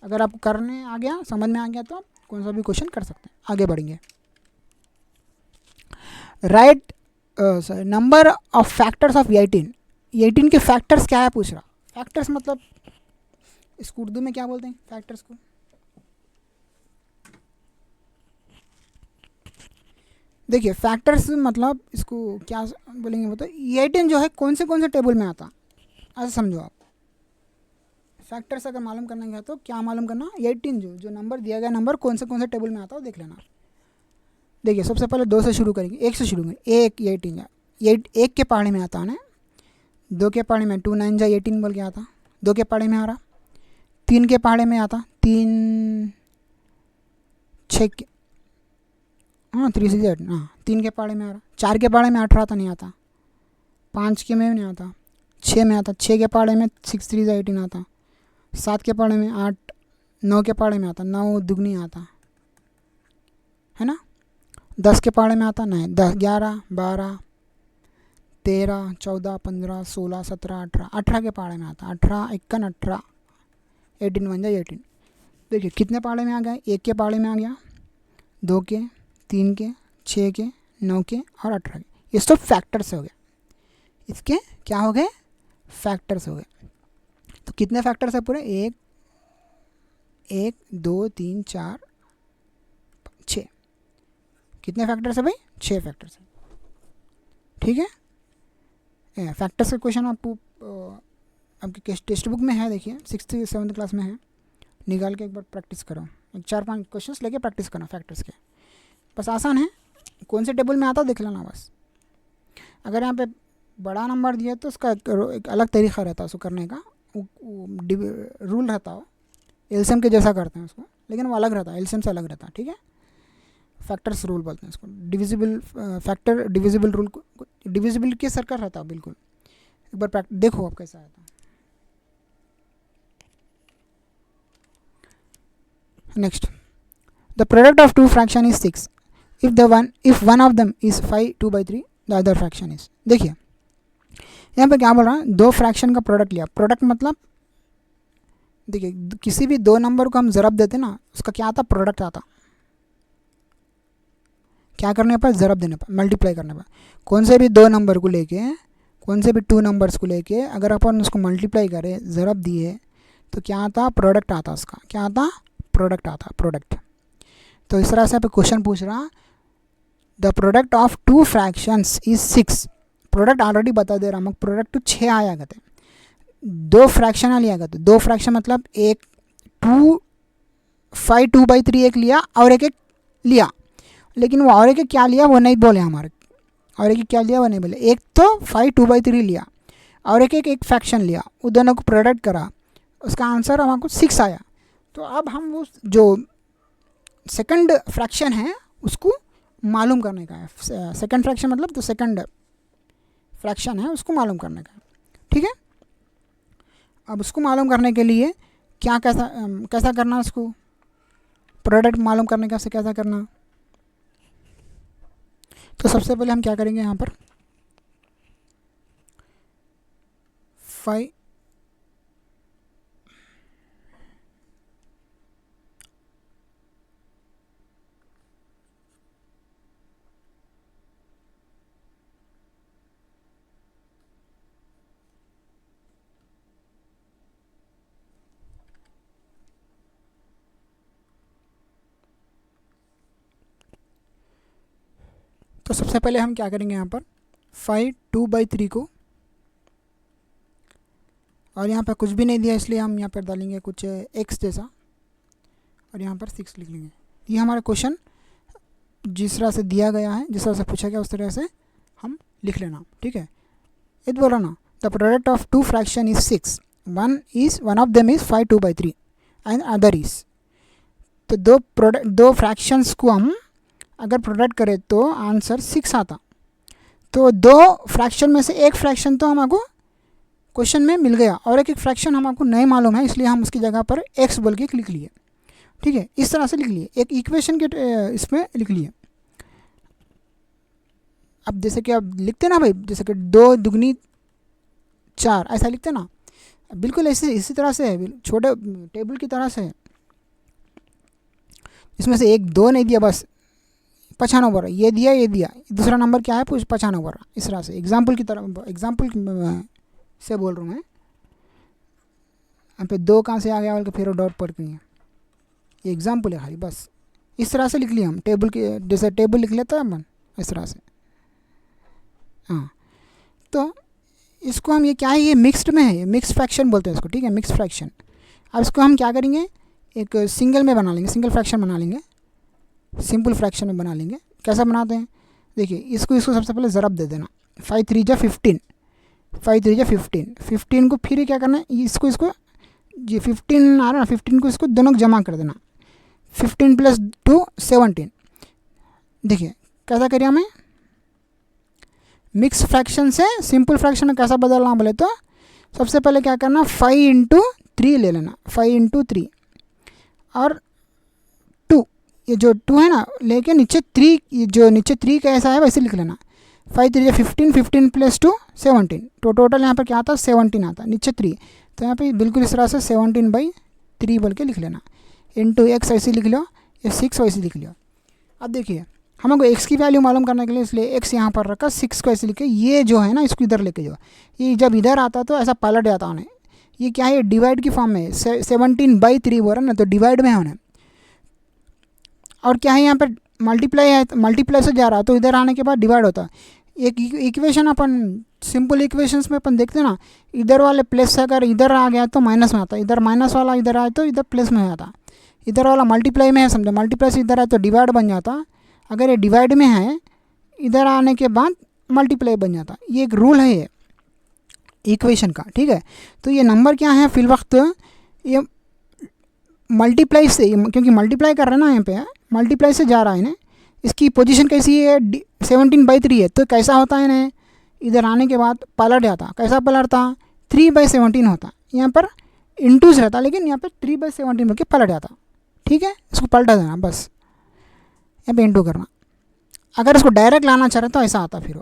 अगर आपको करने आ गया, समझ में आ गया तो आप कौन सा भी क्वेश्चन कर सकते हैं। आगे बढ़ेंगे। Right number of factors of 18 के फैक्टर्स क्या है पूछ रहा। फैक्टर्स मतलब इसको उर्दू में क्या बोलते हैं फैक्टर्स को, देखिए फैक्टर्स मतलब इसको क्या बोलेंगे वो तो 18 जो है कौन से टेबल में आता, ऐसा समझो आप। फैक्टर्स अगर मालूम करना है तो क्या मालूम करना, 18 जो नंबर दिया गया नंबर कौन से टेबल में आता है देख लेना। देखिए सबसे पहले 2 से शुरू करेंगे, 1 से शुरू करेंगे। 1 18 जा, 1 के पहाड़े में आता है ना, 2 के पहाड़े में 2 9 जा 18 बोल के आता, 2 के पहाड़े में आ रहा। 3 के पहाड़े में आता, 3 6 के, हाँ 3 6 8, हाँ 3 के पहाड़े में आ रहा। 4 के पहाड़े में 18 तो नहीं आता, 5 के में नहीं आता, 6 में आता, 6 के पहाड़े में 6 3 जा 18 आता, 7 के पहाड़े में 8, 9 के पहाड़े में आता, 9 दुगनी आता है ना। 10 के पहाड़े में आता नहीं, 10 11 12 13 14 15 16 17 18, 18 के पहाड़े में आता, 18 51 18, 18 1 जा 18। देखिए कितने पहाड़े में आ गए, 1 के पहाड़े में आ गया, 2 के, 3 के, 6 के, 9 के और 18 के। ये सब फैक्टर्स हो गए, इसके क्या हो गए, फैक्टर्स हो गए। तो कितने फैक्टर्स है पूरे, 1 2 3 4 6, कितने फैक्टर्स है भाई, 6 फैक्टर्स है, ठीक है। फैक्टर्स का क्वेश्चन आपको आपके टेक्स्ट बुक में है, देखिए 6th 7th क्लास में है, निकाल के एक बार प्रैक्टिस करो। 4-5 क्वेश्चंस लेके प्रैक्टिस करना फैक्टर्स के, बस आसान है, कौन से टेबल में आता देख लेना बस। अगर यहाँ पे बड़ा नंबर दिया तो उसका एक अलग तरीका रहता है उसको करने का, रूल रहता हो, एलसीएम के जैसा करते हैं उसको, लेकिन वो अलग रहता है, एलसीएम से अलग रहता है, ठीक है। फैक्टर्स रूल बोलते हैं इसको, divisible factor divisible rule, divisible के सर्कल रहता है बिल्कुल। एक बार देखो आप कैसा आता है। Next, the product of 2 fraction is 6 if one of them is 5 2/3 the other fraction is। देखिए यहाँ पे क्या बोल रहा है, 2 फ्रैक्शन का प्रोडक्ट लिया। प्रोडक्ट मतलब देखिए किसी भी 2 नंबर को हम ज़रब देते ना, उसका क्या आता, प्रोडक्ट आता। क्या करने पर, ज़रब देने पर, मल्टीप्लाई करने पर। कौन से भी 2 नंबर को लेके, कौन से भी 2 नंबर्स को लेके अगर अपन उसको मल्टीप्लाई करें, ज़रब दिए तो क्या आता, प्रोडक्ट आता। उसका क्या आता, प्रोडक्ट आता, प्रोडक्ट। तो इस तरह से आप क्वेश्चन पूछ रहा, the product of 2 fractions is 6। Product already बता दे रहा हूँ, प्रोडक्ट तो 6 आया करते, 2 फ्रैक्शन लिया करते। 2 फ्रैक्शन मतलब एक 2 5 2/3 एक लिया और एक लिया, लेकिन वो और एक क्या लिया वो नहीं बोले हमारे, और एक क्या लिया वो नहीं बोले। एक तो 5 2/3 लिया और एक फ्रैक्शन लिया, वो दोनों को प्रोडक्ट करा, उसका आंसर हमको 6 आया। तो अब हम उस जो सेकंड फ्रैक्शन है उसको मालूम करने का है। सेकंड फ्रैक्शन मतलब तो सेकंड फ्रैक्शन है उसको मालूम करने का, ठीक है। अब उसको मालूम करने के लिए क्या कैसा करना, उसको प्रोडक्ट मालूम करने का से कैसा करना। तो सबसे पहले हम क्या करेंगे यहाँ पर 5 तो सबसे पहले हम क्या करेंगे यहाँ पर 5 2/3 को, और यहाँ पर कुछ भी नहीं दिया इसलिए हम यहाँ पर डालेंगे कुछ x जैसा, और यहाँ पर 6 लिख लेंगे। ये हमारा क्वेश्चन जिस तरह से दिया गया है, जिस तरह से पूछा गया उस तरह से हम लिख लेना, ठीक है। ये बोला ना the product of two fraction is 6, one of them is 5 2/3 and other is. तो दो फ्रैक्शंस को हम अगर प्रोडक्ट करें तो आंसर 6 आता। तो दो फ्रैक्शन में से एक फ्रैक्शन तो हमको क्वेश्चन में मिल गया और एक फ्रैक्शन हमको नहीं मालूम है, इसलिए हम उसकी जगह पर x बोल के लिख लिए, ठीक है। इस तरह से लिख लिए, एक इक्वेशन के इसमें लिख लिए। अब जैसे कि आप लिखते ना भाई, जैसे कि 2 दूनी 4 ऐसा लिखते ना, बिल्कुल ऐसे इसी तरह से है, छोटे टेबल की तरह से है। इसमें से 1 2 नहीं दिया, बस 95 ये दिया, दूसरा नंबर क्या है 95। इस तरह से एग्जाम्पल की तरह, एग्जाम्पल से बोल रहा हूँ मैं। यहाँ पे 2 कहाँ से आ गया बोल के फिर डॉट पढ़ के, ये एग्जाम्पल है खाली, बस इस तरह से लिख लिया हम टेबल के जैसे टेबल लिख लेता है अपन, इस तरह से। हाँ, तो इसको हम ये क्या है, ये मिक्स्ड में है, ये मिक्स फ्रैक्शन बोलते हैं इसको, ठीक है, मिक्स फ्रैक्शन। अब इसको हम क्या करेंगे, एक सिंगल में बना लेंगे, सिंगल फ्रैक्शन बना लेंगे, सिंपल फ्रैक्शन में बना लेंगे। कैसा बनाते हैं देखिए, इसको सबसे पहले ज़रब दे देना, 5 3 जा 15, 5 3 जा 15, 15 को फिर क्या करना है, इसको ये 15 आ रहा है, 15 को इसको दोनों जमा कर देना, 15 + 2 17। देखिए कैसा करिए हमें, मिक्स फ्रैक्शन से सिंपल फ्रैक्शन में कैसा बदलना बोले तो सबसे पहले क्या करना, 5 × 3 ले लेना, 5 × 3 और 2, ये जो 2 है ना लेके नीचे 3, ये जो नीचे 3 कैसा है वैसे लिख लेना। 5 3 जा 15, 15 + 2 17, तो टोटल यहाँ पर क्या आता है 17 आता, नीचे 3। तो यहाँ पे बिल्कुल इस तरह से 17/3 बोल के लिख लेना, इंटू x ऐसे लिख लो, ये 6 वैसे लिख लो। अब देखिए हमको x की वैल्यू मालूम करने के लिए इसलिए x यहाँ पर रखा, 6 को ऐसे लिखे, ये जो है ना इसको इधर लेके जाओ, ये जब इधर आता तो ऐसा पलट जाता होने, ये क्या है डिवाइड की फॉर्म में 17/3 बोल रहा ना, तो डिवाइड में होने, और क्या है यहाँ पर मल्टीप्लाई है, मल्टीप्लाई से जा रहा तो इधर आने के बाद डिवाइड होता। एक इक्वेशन अपन सिंपल इक्वेशंस में अपन देखते ना, इधर वाले प्लस अगर इधर आ गया तो माइनस में आता, इधर माइनस वाला इधर आए तो इधर प्लस में आता, इधर वाला मल्टीप्लाई में है समझो, मल्टीप्लाई से इधर आए तो डिवाइड बन जाता, अगर ये डिवाइड में है इधर आने के बाद मल्टीप्लाई बन जाता। ये एक रूल है ये इक्वेशन का, ठीक है। तो ये नंबर क्या है फिल वक्त ये मल्टीप्लाई से, क्योंकि मल्टीप्लाई कर रहे हैं ना यहाँ पे, मल्टीप्लाई से जा रहा है ना, इसकी पोजीशन कैसी है 17/3 है, तो कैसा होता है ना इधर आने के बाद पलट जाता, कैसा पलटता 3/17 होता, यहाँ पर इंटूज रहता लेकिन यहाँ पर 3/17 बोल के पलट जाता, ठीक है। इसको पलटा देना बस, यहाँ पे इंटू करना। अगर इसको डायरेक्ट लाना चाह रहे तो ऐसा आता, फिर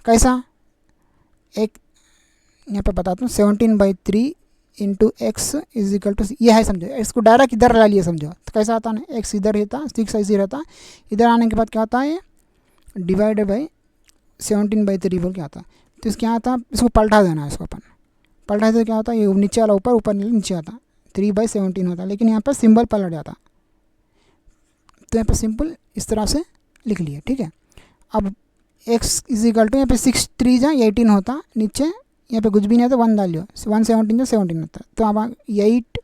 कैसा, एक यहाँ पे बताता हूँ 17/3 into x is equal to, ये है समझो, इसको डायरेक्ट इधर ला लिए समझो, तो कैसा आता ना, x इधर रहता, 6 ऐसे रहता, इधर आने के बाद क्या होता है डिवाइडेड बाई 17/3 बोल के आता। तो इस क्या आता, इसको पलटा देना, इसको अपन पलटा दे क्या होता है, ये नीचे वाला ऊपर, ऊपर नीचे आता, 3/17 होता, लेकिन यहाँ पर सिंबल पलट जाता। तो यहाँ पर सिंपल इस तरह से लिख लिए, ठीक है। अब x इज इक्वल टू यहाँ पे 6 3 जा 18 होता, नीचे यहाँ पे कुछ भी नहीं है तो 1 डाल लो, 117 जा 17 होता। तो अब 8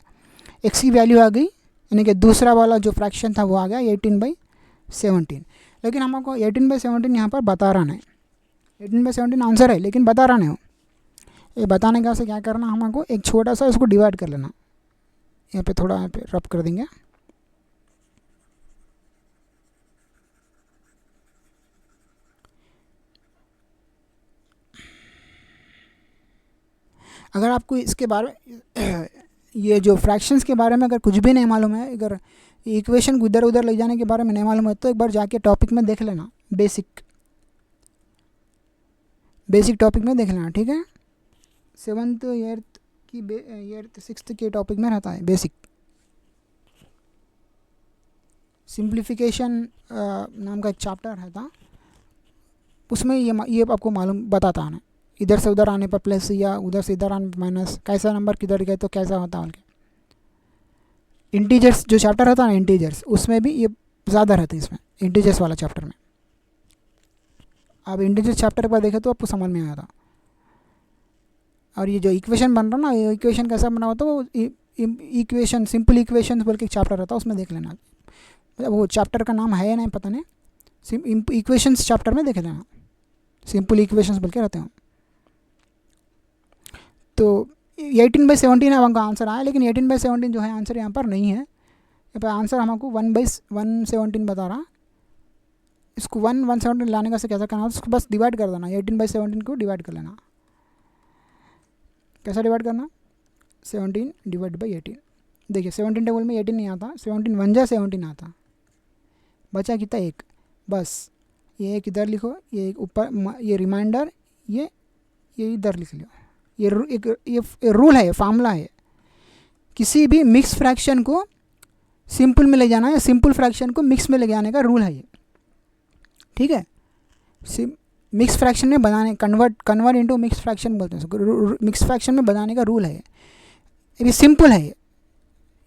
x की वैल्यू आ गई, यानी कि दूसरा वाला जो फ्रैक्शन था वो आ गया 18/17। लेकिन हमको 18/17 यहाँ पर बता रहा नहीं, 18/17 आंसर है लेकिन बता रहा नहीं हो। ये बताने का से क्या करना, हमको एक छोटा सा इसको डिवाइड कर लेना, यहाँ पे थोड़ा यहाँ पे रब कर देंगे, अगर आपको इसके बारे में ये जो फ्रैक्शंस के बारे में अगर कुछ भी नहीं मालूम है, अगर इक्वेशन को इधर उधर ले जाने के बारे में नहीं मालूम है, तो एक बार जाके टॉपिक में देख लेना, बेसिक टॉपिक में देख लेना, ठीक है। 7th 8th की 8th 6th के टॉपिक में रहता है बेसिक। सिंप्लीफिकेशन नाम का एक चैप्टर रहता, उसमें ये आपको मालूम बताता है ना, इधर से उधर आने पर प्लस या उधर से इधर आने पर माइनस, कैसा नंबर किधर गए तो कैसा होता है। इंटीजर्स जो चैप्टर रहता है ना, इंटीजर्स, उसमें भी ये ज़्यादा रहता है, इसमें इंटीजर्स वाला चैप्टर में। आप इंटीजर्स चैप्टर पर देखें तो आपको समझ में आया था। और ये जो इक्वेशन बन रहा ना, ये इक्वेशन कैसा बना हुआ था, वो इक्वेशन सिंपल इक्वेशन बोल के एक चैप्टर रहता है, उसमें देख लेना। वो चैप्टर का नाम है या नहीं पता नहीं, इक्वेशंस चैप्टर में देख लेना, सिंपल इक्वेशंस बोल के रहते हैं। तो 18/17 है हमको आंसर आया, लेकिन 18/17 जो है आंसर यहाँ पर नहीं है। यहाँ पर आंसर हमको 1/117 बता रहा। इसको 1/117 लाने का से कैसा करना, उसको बस डिवाइड कर देना, 18/17 को डिवाइड कर लेना। कैसा डिवाइड करना, 17 डिवाइड बाई 18। देखिए 17 टेबल में 18 नहीं आता, 17 1 जा 17 आता, बचा कितना 1, बस ये एक इधर लिखो, ये एक ऊपर, ये रिमाइंडर, ये इधर लिख लो। ये रूल है, ये फार्मूला है। किसी भी मिक्स फ्रैक्शन को सिंपल में ले जाना है, सिंपल फ्रैक्शन को मिक्स में ले जाने का रूल है ये, ठीक है। मिक्स फ्रैक्शन में बनाने, कन्वर्ट इनटू मिक्स फ्रैक्शन बोलते हैं, मिक्स फ्रैक्शन में बनाने का रूल है ये सिंपल है।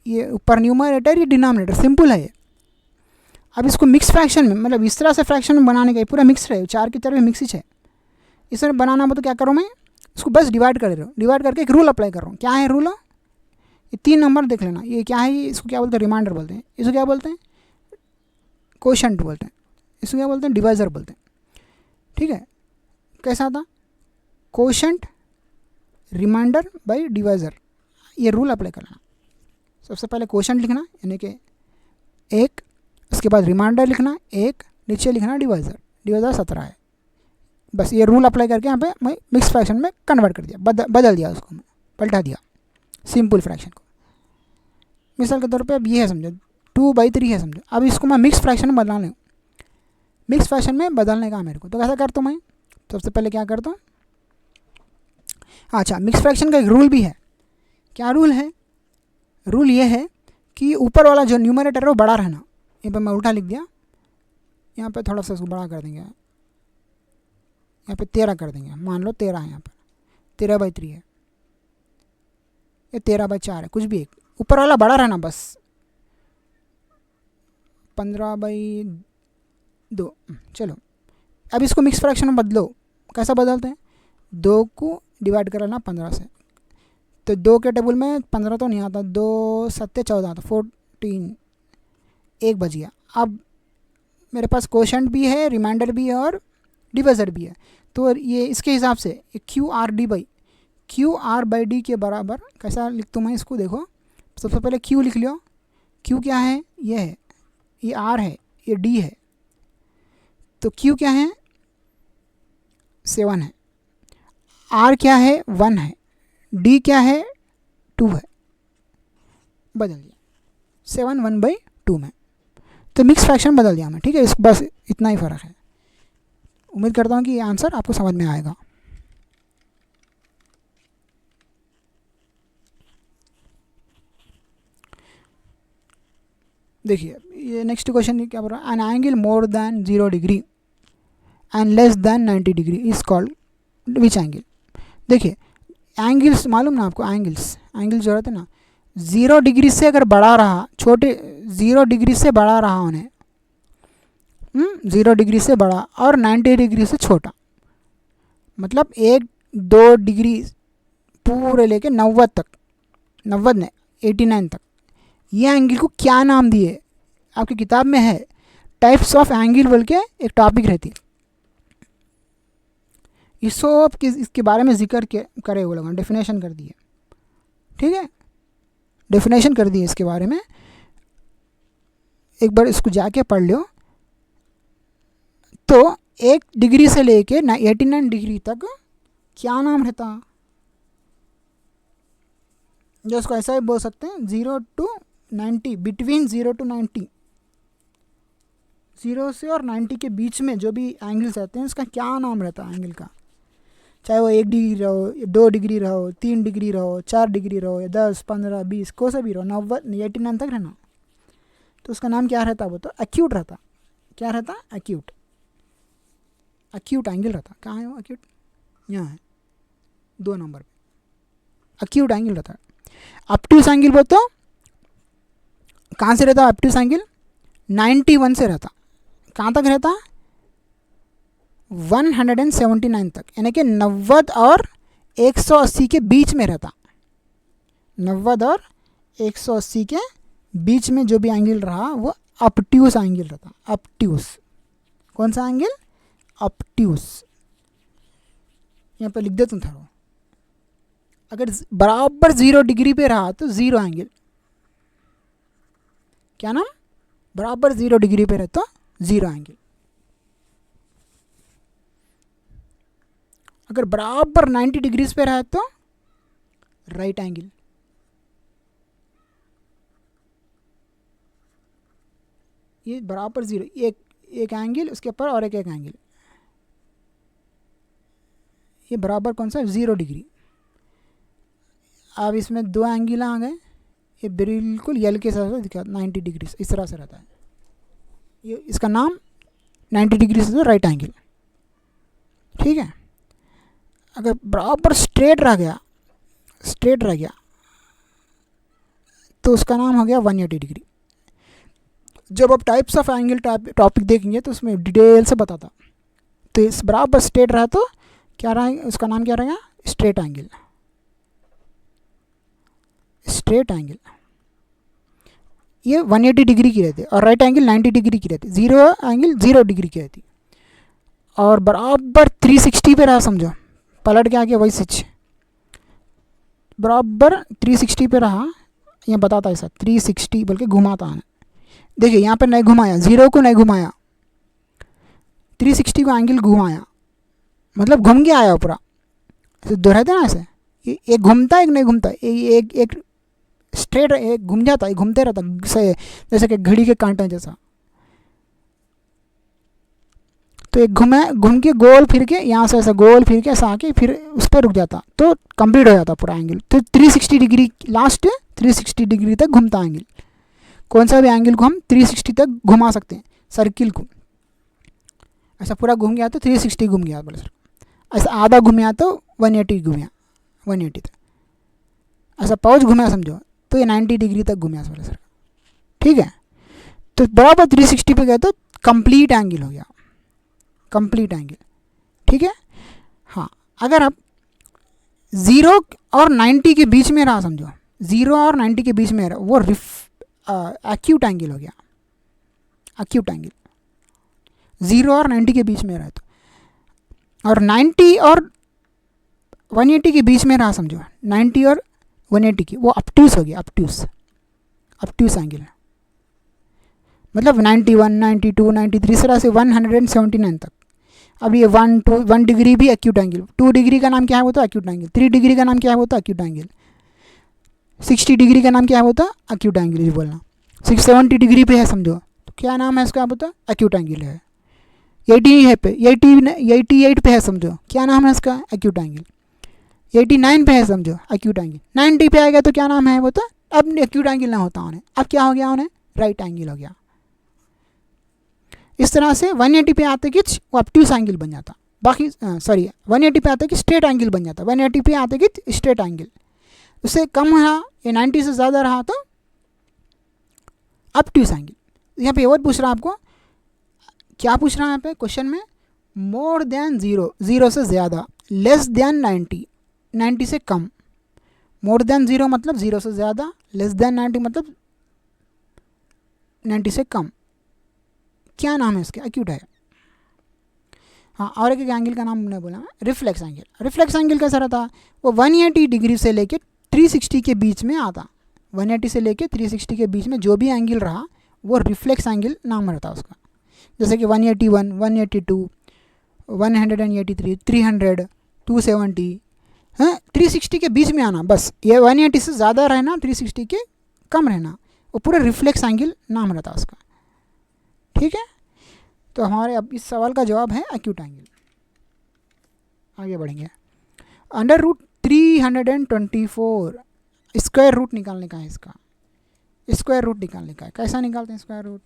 ये ऊपर न्यूमरेटर, ये डिनोमिनेटर, सिंपल है ये। अब इसको मिक्स फ्रैक्शन में, मतलब इस तरह से फ्रैक्शन में बनाने का, पूरा मिक्स है, 4 की तरफ मिक्स ही है। इस तरह बनाना हो तो क्या करूँ मैं, इसको बस डिवाइड कर रहा हूँ, डिवाइड करके एक रूल अप्लाई कर रहा हूँ। क्या है रूल, ये 3 नंबर देख लेना, ये क्या है, इसको क्या बोलते हैं, रिमाइंडर बोलते हैं, इसको क्या बोलते हैं, कोशेंट बोलते हैं, इसको क्या बोलते हैं, डिवाइज़र बोलते हैं, ठीक है। कैसा था, कोशेंट रिमाइंडर बाई डिवाइज़र, ये रूल अप्लाई करना। सबसे पहले कोशेंट लिखना, यानी कि 1, उसके बाद रिमाइंडर लिखना 1, नीचे लिखना डिवाइज़र 17 है। बस ये रूल अप्लाई करके यहाँ पे मैं मिक्स फ्रैक्शन में कन्वर्ट कर दिया, बदल दिया, उसको मैं पलटा दिया सिंपल फ्रैक्शन को। मिसाल के तौर पे अब ये है, समझो 2/3 है, समझो। अब इसको मैं मिक्स फ्रैक्शन में बदलना हूँ, मिक्स फ्रैक्शन में बदलने का मेरे को, तो कैसा करता हूँ मैं, सबसे पहले क्या करता हूँ, अच्छा मिक्स फ्रैक्शन का एक रूल भी है। क्या रूल है, रूल ये है कि ऊपर वाला जो न्यूमरेटर है वो बड़ा रहना। यहाँ पर मैं उल्टा लिख दिया, यहाँ पे थोड़ा सा उसको बड़ा कर देंगे, यहाँ पे 13 कर देंगे, मान लो 13 है, यहाँ पर 13/3 है, ये 13/4 है, कुछ भी एक, ऊपर वाला बड़ा रहना बस। 15/2, चलो अब इसको मिक्स फ्रैक्शन में बदलो। कैसा बदलते हैं, 2 को डिवाइड कर लेना 15 से, तो 2 के टेबल में 15 तो नहीं आता, 2 7 14 आता, 14, 1 बच गया। अब मेरे पास कोशेंट भी है, रिमाइंडर भी है और डिवाइज़र भी है, तो ये इसके हिसाब से QR/D के बराबर कैसा लिखता हूँ मैं इसको, देखो सबसे पहले Q लिख लियो। Q क्या है, ये है, ये R है, ये D है, तो Q क्या है 7 है, R क्या है 1 है, D क्या है 2 है, बदल दिया 7 1/2 में, तो मिक्स फ्रैक्शन बदल दिया मैं, ठीक है। इसको बस इतना ही फ़र्क है। उम्मीद करता हूँ कि ये आंसर आपको समझ में आएगा। देखिए ये नेक्स्ट क्वेश्चन क्या बोल रहा है, an angle more than 0 degree and less than 90 degree is called which angle. देखिए एंगल्स मालूम ना आपको, एंगल्स जो रहते हैं ना, 0 डिग्री से अगर बढ़ा रहा, छोटे 0 डिग्री से बढ़ा रहा उन्हें, 0 डिग्री से बड़ा और 90 डिग्री से छोटा, मतलब 1-2 डिग्री पूरे लेके 90 तक, 90 ने 89 तक, ये एंगल को क्या नाम दिए, आपकी किताब में है, टाइप्स ऑफ एंगल बोल के एक टॉपिक रहती है, ये सब इसके बारे में जिक्र करे वो लोग, डेफिनेशन कर दिए, ठीक है, डेफिनेशन कर दी इसके बारे में, एक बार इसको जाके पढ़ लो। तो 1 डिग्री से लेके 89 डिग्री तक क्या नाम रहता, जो उसको ऐसा भी बोल सकते हैं 0 to 90, बिटवीन 0 to 90, 0 से और 90 के बीच में जो भी एंगल्स रहते हैं उसका क्या नाम रहता है एंगल का, चाहे वो 1 डिग्री रहो, 2 डिग्री रहो, 3 डिग्री रहो, 4 डिग्री रहो, 10, 15, 20 कोई सा भी रहो, 90, 89 तक रहना, तो उसका नाम क्या रहता है, वो तो एक्यूट रहता। क्या रहता? एक्यूट। एक्यूट एंगल रहता। कहाँ है वो एक्यूट? यहाँ है 2 नंबर पे एक्यूट एंगल रहता है। ऑब्ट्यूस एंगल वो तो कहाँ से रहता है? ऑब्ट्यूस एंगल 91 से रहता। कहाँ तक रहता? 179 तक, यानी कि 90 और 180 के बीच में रहता। 90 और 180 के बीच में जो भी एंगल रहा वो ऑब्ट्यूस एंगल रहता। ऑब्ट्यूस। कौन सा एंगल? ऑब्ट्यूस। यहाँ पर लिख देता हूँ थोड़ा। अगर बराबर 0 डिग्री पे रहा तो 0 एंगल। क्या नाम? बराबर 0 डिग्री पे रहे तो 0 एंगल। अगर बराबर 90 डिग्रीज पे रहा तो राइट एंगल। ये बराबर 0, एक एंगल उसके ऊपर और एक एंगल, ये बराबर कौन सा? 0 डिग्री। अब इसमें 2 एंगल आ गए, ये बिल्कुल यल के साथ दिखा 90 डिग्री इस तरह से रहता है। ये इसका नाम 90 डिग्री से राइट एंगल। ठीक है। अगर बराबर स्ट्रेट रह गया तो उसका नाम हो गया 180 डिग्री। जब आप टाइप्स ऑफ एंगल टॉपिक देखेंगे तो उसमें डिटेल से बताता। तो इस बराबर स्ट्रेट रहा तो क्या रहा, उसका नाम क्या रहेगा? Straight angle. स्ट्रेट एंगल ये 180 डिग्री की रहती है और राइट एंगल 90 डिग्री की रहती है। 0 एंगल 0 डिग्री की रहती है। और बराबर 360 पे रहा, समझो पलट के आ गया वही स्विच, बराबर 360 पे रहा। यहाँ बताता है ऐसा 360 बल्कि घुमाता है। देखिए यहाँ पे नहीं घुमाया, 0 को नहीं घुमाया, 360 को एंगल घुमाया, मतलब घूम के आया पूरा। दोहराते ना ऐसे, एक घूमता है एक नहीं घूमता, एक स्ट्रेट, एक घूम जाता है, घूमते रहता जैसे कि घड़ी के कांटे जैसा। तो एक घूम के गोल फिर के यहाँ से ऐसा गोल फिर के ऐसा आके फिर उस पर रुक जाता तो कंप्लीट हो जाता पूरा एंगल। तो 360 डिग्री लास्ट 360 डिग्री तक घूमता एंगल। कौन सा भी एंगल को हम 360 तक घुमा सकते हैं। सर्किल को ऐसा पूरा घूम गया तो 360 घूम गया बोले सर, ऐसा आधा घूमया तो 180 घूमया 180 तक, ऐसा पाउच घूमया समझो तो ये 90 डिग्री तक घूमया बोले सर। ठीक है। तो बराबर 360 पे गए तो कंप्लीट एंगल हो गया, कंप्लीट एंगल। ठीक है। हाँ, अगर आप 0 और 90 के बीच में रहा, समझो 0 और 90 के बीच में रहा, वो एक्यूट एंगल हो गया। एक्यूट एंगल 0 और 90 के बीच में रहा तो, और 90 और 180 के बीच में रहा, समझो 90 और 180 की, वो ऑब्ट्यूस हो गया। ऑब्ट्यूस एंगल मतलब 91, 92, 93 इस तरह से 179 तक। अब ये 1 डिग्री भी एक्यूट एंगल, 2 डिग्री का नाम क्या है वो तो एक्यूट एंगल, 3 डिग्री का नाम क्या है वो तो एक्यूट एंगल, 60 डिग्री का नाम क्या है वो तो एक्यूट एंगल। ये बोलना 70 डिग्री पे है समझो तो क्या नाम है इसका, वो तो एक्यूट एंगल है। 80 है पे 88 पे है समझो, क्या नाम है इसका? Acute angle. 89 पे है समझो, एक्यूट एंगल। 90 पे आएगा तो क्या नाम है वो तो, अब एक्यूट एंगल ना होता उन्हें, अब क्या हो गया उन्हें? राइट एंगल हो गया। इस तरह से 180 पे आते कि वो ऑब्ट्यूस एंगल बन जाता, बाकी 180 पे आते कि स्ट्रेट एंगल बन जाता, 180 पे आते कि स्ट्रेट एंगल। उससे कम रहा या 90 से ज़्यादा रहा तो ऑब्ट्यूस एंगल। यहाँ पे और पूछ रहा है आपको, क्या पूछ रहा है यहाँ पे क्वेश्चन में? मोर देन 0, 0 से ज़्यादा, लेस देन 90, 90 से कम। मोर देन 0 मतलब 0 से ज़्यादा, लेस देन 90 मतलब 90 से कम। क्या नाम है इसके? एक्यूट है। हाँ, और एक एंगल का नाम मैंने बोला, रिफ्लेक्स एंगल। रिफ्लेक्स एंगल कैसा रहता? वो 180 डिग्री से लेके 360 के बीच में आता। 180 से लेके 360 के बीच में जो भी एंगल रहा वो रिफ्लेक्स एंगल नाम रहता उसका। जैसे कि 181, 182, 183, 300, 270, हाँ 360 के बीच में आना, बस ये 180 से ज़्यादा रहना, 360 के कम रहना, वो पूरा रिफ्लेक्स एंगल नाम रहता है उसका। ठीक है, तो हमारे अब इस सवाल का जवाब है एक्यूट एंगल। आगे बढ़ेंगे। अंडर रूट 324 स्क्वायर रूट निकालने का है इसका, स्क्वायर रूट निकालने का है। कैसा निकालते हैं स्क्वायर रूट?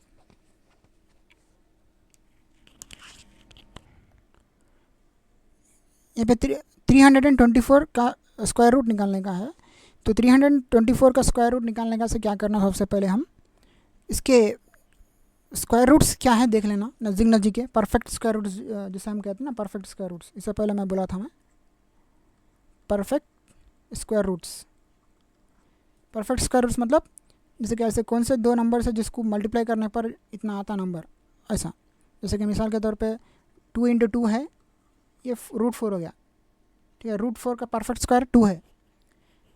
यहाँ पे 324 का स्क्वायर रूट निकालने का है। तो 324 का स्क्वायर रूट निकालने का से क्या करना, सबसे पहले हम इसके स्क्वायर रूट्स क्या है देख लेना, नज़दीक नज़दीक है। परफेक्ट स्क्वायर रूट्स जिसे हम कहते हैं ना, परफेक्ट स्क्वायर रूट्स, इससे पहले मैं बोला था मैं perfect square roots. Perfect square roots मतलब जैसे कि ऐसे कौन से दो नंबर से जिसको मल्टीप्लाई करने पर इतना आता नंबर, ऐसा। जैसे कि मिसाल के तौर पे 2 × 2 है, ये √4 हो गया। ठीक है, √4 का परफेक्ट स्क्वायर 2 है।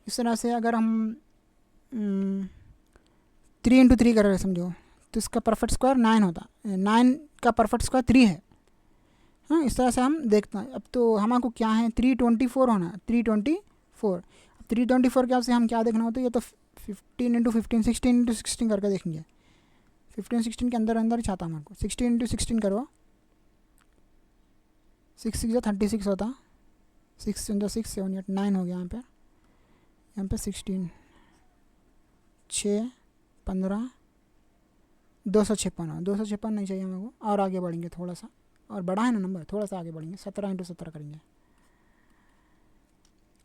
इस तरह से अगर हम 3 × 3 कर रहे हैं समझो, तो इसका परफेक्ट स्क्वायर 9 होता है। 9 का परफेक्ट स्क्वायर 3 है। हाँ, इस तरह से हम देखते हैं। अब तो हमको क्या है, 324 होना है, 324। अब 324 के से हम क्या देखना होता है, ये तो 15 × 15 16 × 16 करके देखेंगे। 15 16 के अंदर अंदर चाहता हमारे को। 16 × 16 करो, 6 6 36 होता, 6 6 7 8 9 हो गया। यहाँ पे 16 6 15 256 256 नहीं चाहिए मेरे को। और आगे बढ़ेंगे थोड़ा सा, और बड़ा है ना नंबर, थोड़ा सा आगे बढ़ेंगे। 17 × 17 करेंगे,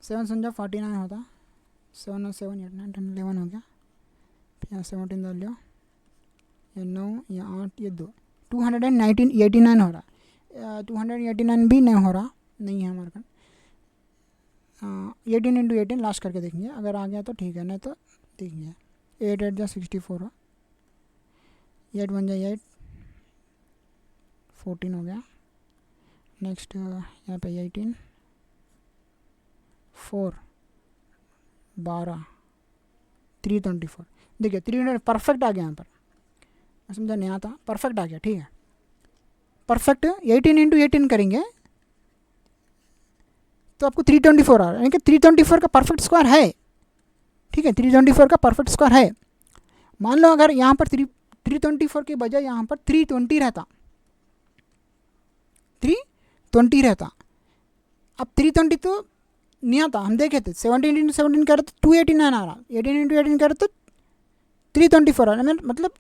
7 7 49 होता, 7 7 8 9 10 11 हो गया। यहाँ 17 डाल लो, ये 9 ये 8 ये 2 289 हो रहा। 289 भी नहीं हो रहा, नहीं है हमारे पास। 18 × 18 लास्ट करके देखेंगे, अगर आ गया तो ठीक है, नहीं तो देखेंगे। 8 8 जा 64 हो, 8 1 जा 8 14 हो गया। नेक्स्ट यहाँ पे 18 4 12 324। देखिए 300 परफेक्ट आ गया यहाँ पर, समझा नहीं आता, परफेक्ट आ गया। ठीक है, परफेक्ट 18 × 18 करेंगे तो आपको 324 आ रहा है, यानी कि 324 का परफेक्ट स्क्वायर है। ठीक है, 324 का परफेक्ट स्क्वायर है। मान लो अगर यहाँ पर 324 के बजाय यहाँ पर 320 रहता, 320 रहता। अब 320 तो नहीं आता, हम देखे थे। 17 × 17 करे तो 289 आ रहा, 18 × 18 करे तो 324 आ रहा। मतलब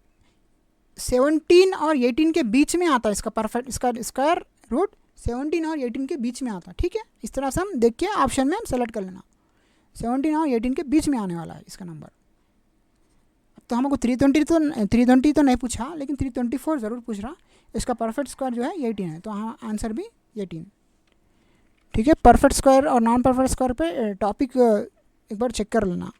17 और 18 के बीच में आता इसका परफेक्ट, इसका स्क्वायर रूट 17 और 18 के बीच में आता। ठीक है, इस तरह से हम देख के ऑप्शन में हम सेलेक्ट कर लेना, 17 और 18 के बीच में आने वाला है इसका नंबर। तो हमको 320 तो नहीं पूछा, लेकिन 324 ज़रूर पूछ रहा। इसका परफेक्ट स्क्वायर जो है 18 है, तो हाँ आंसर भी 18। ठीक है, परफेक्ट स्क्वायर और नॉन परफेक्ट स्क्वायर पे टॉपिक एक बार चेक कर लेना।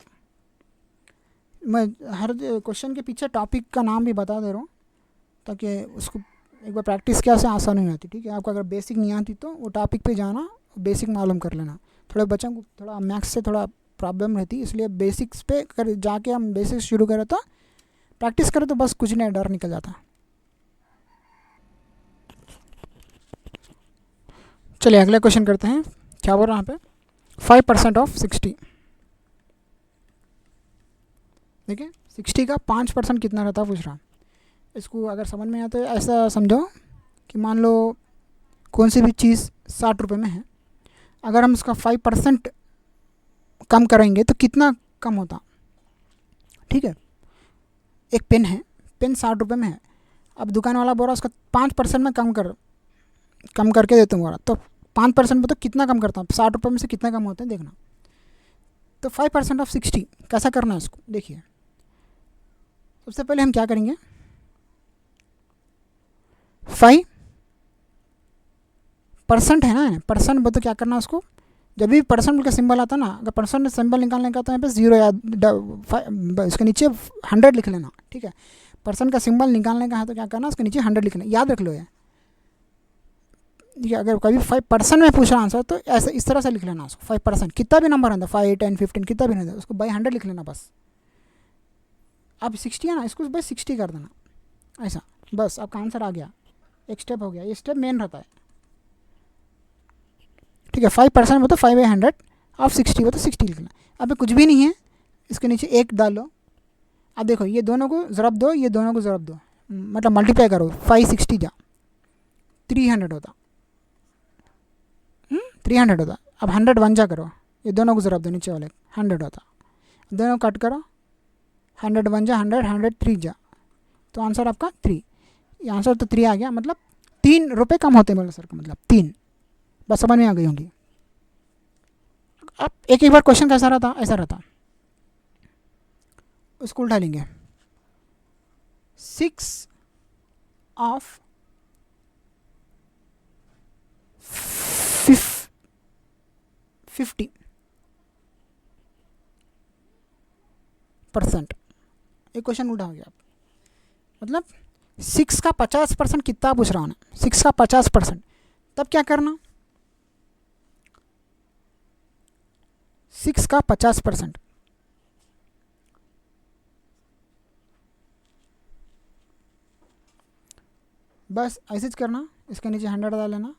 मैं हर क्वेश्चन के पीछे टॉपिक का नाम भी बता दे रहा हूँ, ताकि उसको एक बार प्रैक्टिस किया से आसान हो जाती। ठीक है, आपको अगर बेसिक नहीं आती तो वो टॉपिक पे जाना, बेसिक मालूम कर लेना। थोड़े बच्चों को थोड़ा मैथ्स से थोड़ा प्रॉब्लम रहती है, इसलिए बेसिक्स पे कर जाके हम बेसिक्स शुरू करें तो प्रैक्टिस करें तो बस कुछ नहीं, डर निकल जाता। चलिए अगला क्वेश्चन करते हैं। क्या बोल रहा है यहाँ पे, 5% ऑफ 60। देखिए 60 का 5% कितना रहता है पूछ रहा। इसको अगर समझ में आता है ऐसा समझो कि मान लो कौन सी भी चीज़ 60 रुपये में है, अगर हम उसका 5% कम करेंगे तो कितना कम होता। ठीक है, एक पेन है, पेन 60 रुपये में है। अब दुकान वाला बोल रहा उसका 5% में कम करके देता हूँ बोला, तो 5% में तो कितना कम करता हूँ, 60 रुपये में से कितना कम होता है देखना। तो 5% ऑफ 60 कैसा करना है इसको देखिए। सबसे पहले हम क्या करेंगे, 5% है ना, परसेंट बोलते क्या करना है उसको, जब भी परसेंट का सिंबल आता है ना, अगर परसेंट सिंबल निकालने का तो यहाँ पे 0 या इसके नीचे 100 लिख लेना। ठीक है, परसेंट का सिंबल निकालने का है तो क्या करना, उसके नीचे 100 लिखना, याद रख लो ये। ठीक है, अगर कभी 5% में पूछ रहा आंसर तो ऐसे इस तरह से लिख लेना उसको। 5% कितना भी नंबर आता, 5 10 15 कितना भी नहीं, उसको बाई 100 लिख लेना बस। अब 60 है ना, इसको बाई 60 कर देना, ऐसा बस आपका आंसर आ गया। एक स्टेप हो गया, ये स्टेप मेन रहता है। ठीक है, 5% में तो 5/100 ऑफ 60 हो तो 60 लिखना। अब कुछ भी नहीं है, इसके नीचे 1 डाल लो। अब देखो ये दोनों को ज़रब दो, ये दोनों को ज़रब दो, मतलब मल्टीप्लाई करो। 560 जा 300 होता, 300 होता। अब 100 1 जा करो, ये दोनों को ज़रब दो, नीचे वाले 100 होता। दोनों कट करो, 100 1 जा 100, 100 3 जा, तो आंसर आपका 3। ये आंसर तो 3 आ गया, मतलब 3 रुपये कम होते बोले सर का मतलब 3। बस समझ में आ गई होंगी। अब एक बार क्वेश्चन कैसा रहता, ऐसा रहता, उसको उल्टा लेंगे। 6 ऑफ 50%, एक क्वेश्चन उल्टा हो गया। मतलब 6 का 50% कितना पूछ रहा हूँ ना, 6 का 50%। तब क्या करना, 6 का 50%, बस ऐसे ही करना। इसके नीचे 100 डाल लेना,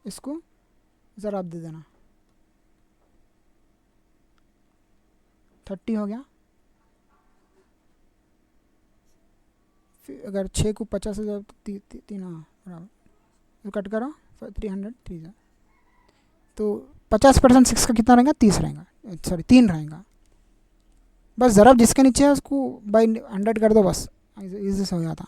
इसको ज़रा दे देना, 30 हो गया। फिर अगर 6 को 50 से जाओ तो 3 बराबर, तो कट करो 300 3 जा, तो 50% 6 का कितना रहेगा, 30 रहेगा, सॉरी 3 रहेगा। बस ज़रा जिसके नीचे है उसको बाई 100 कर दो, बस इजी से हो जाता।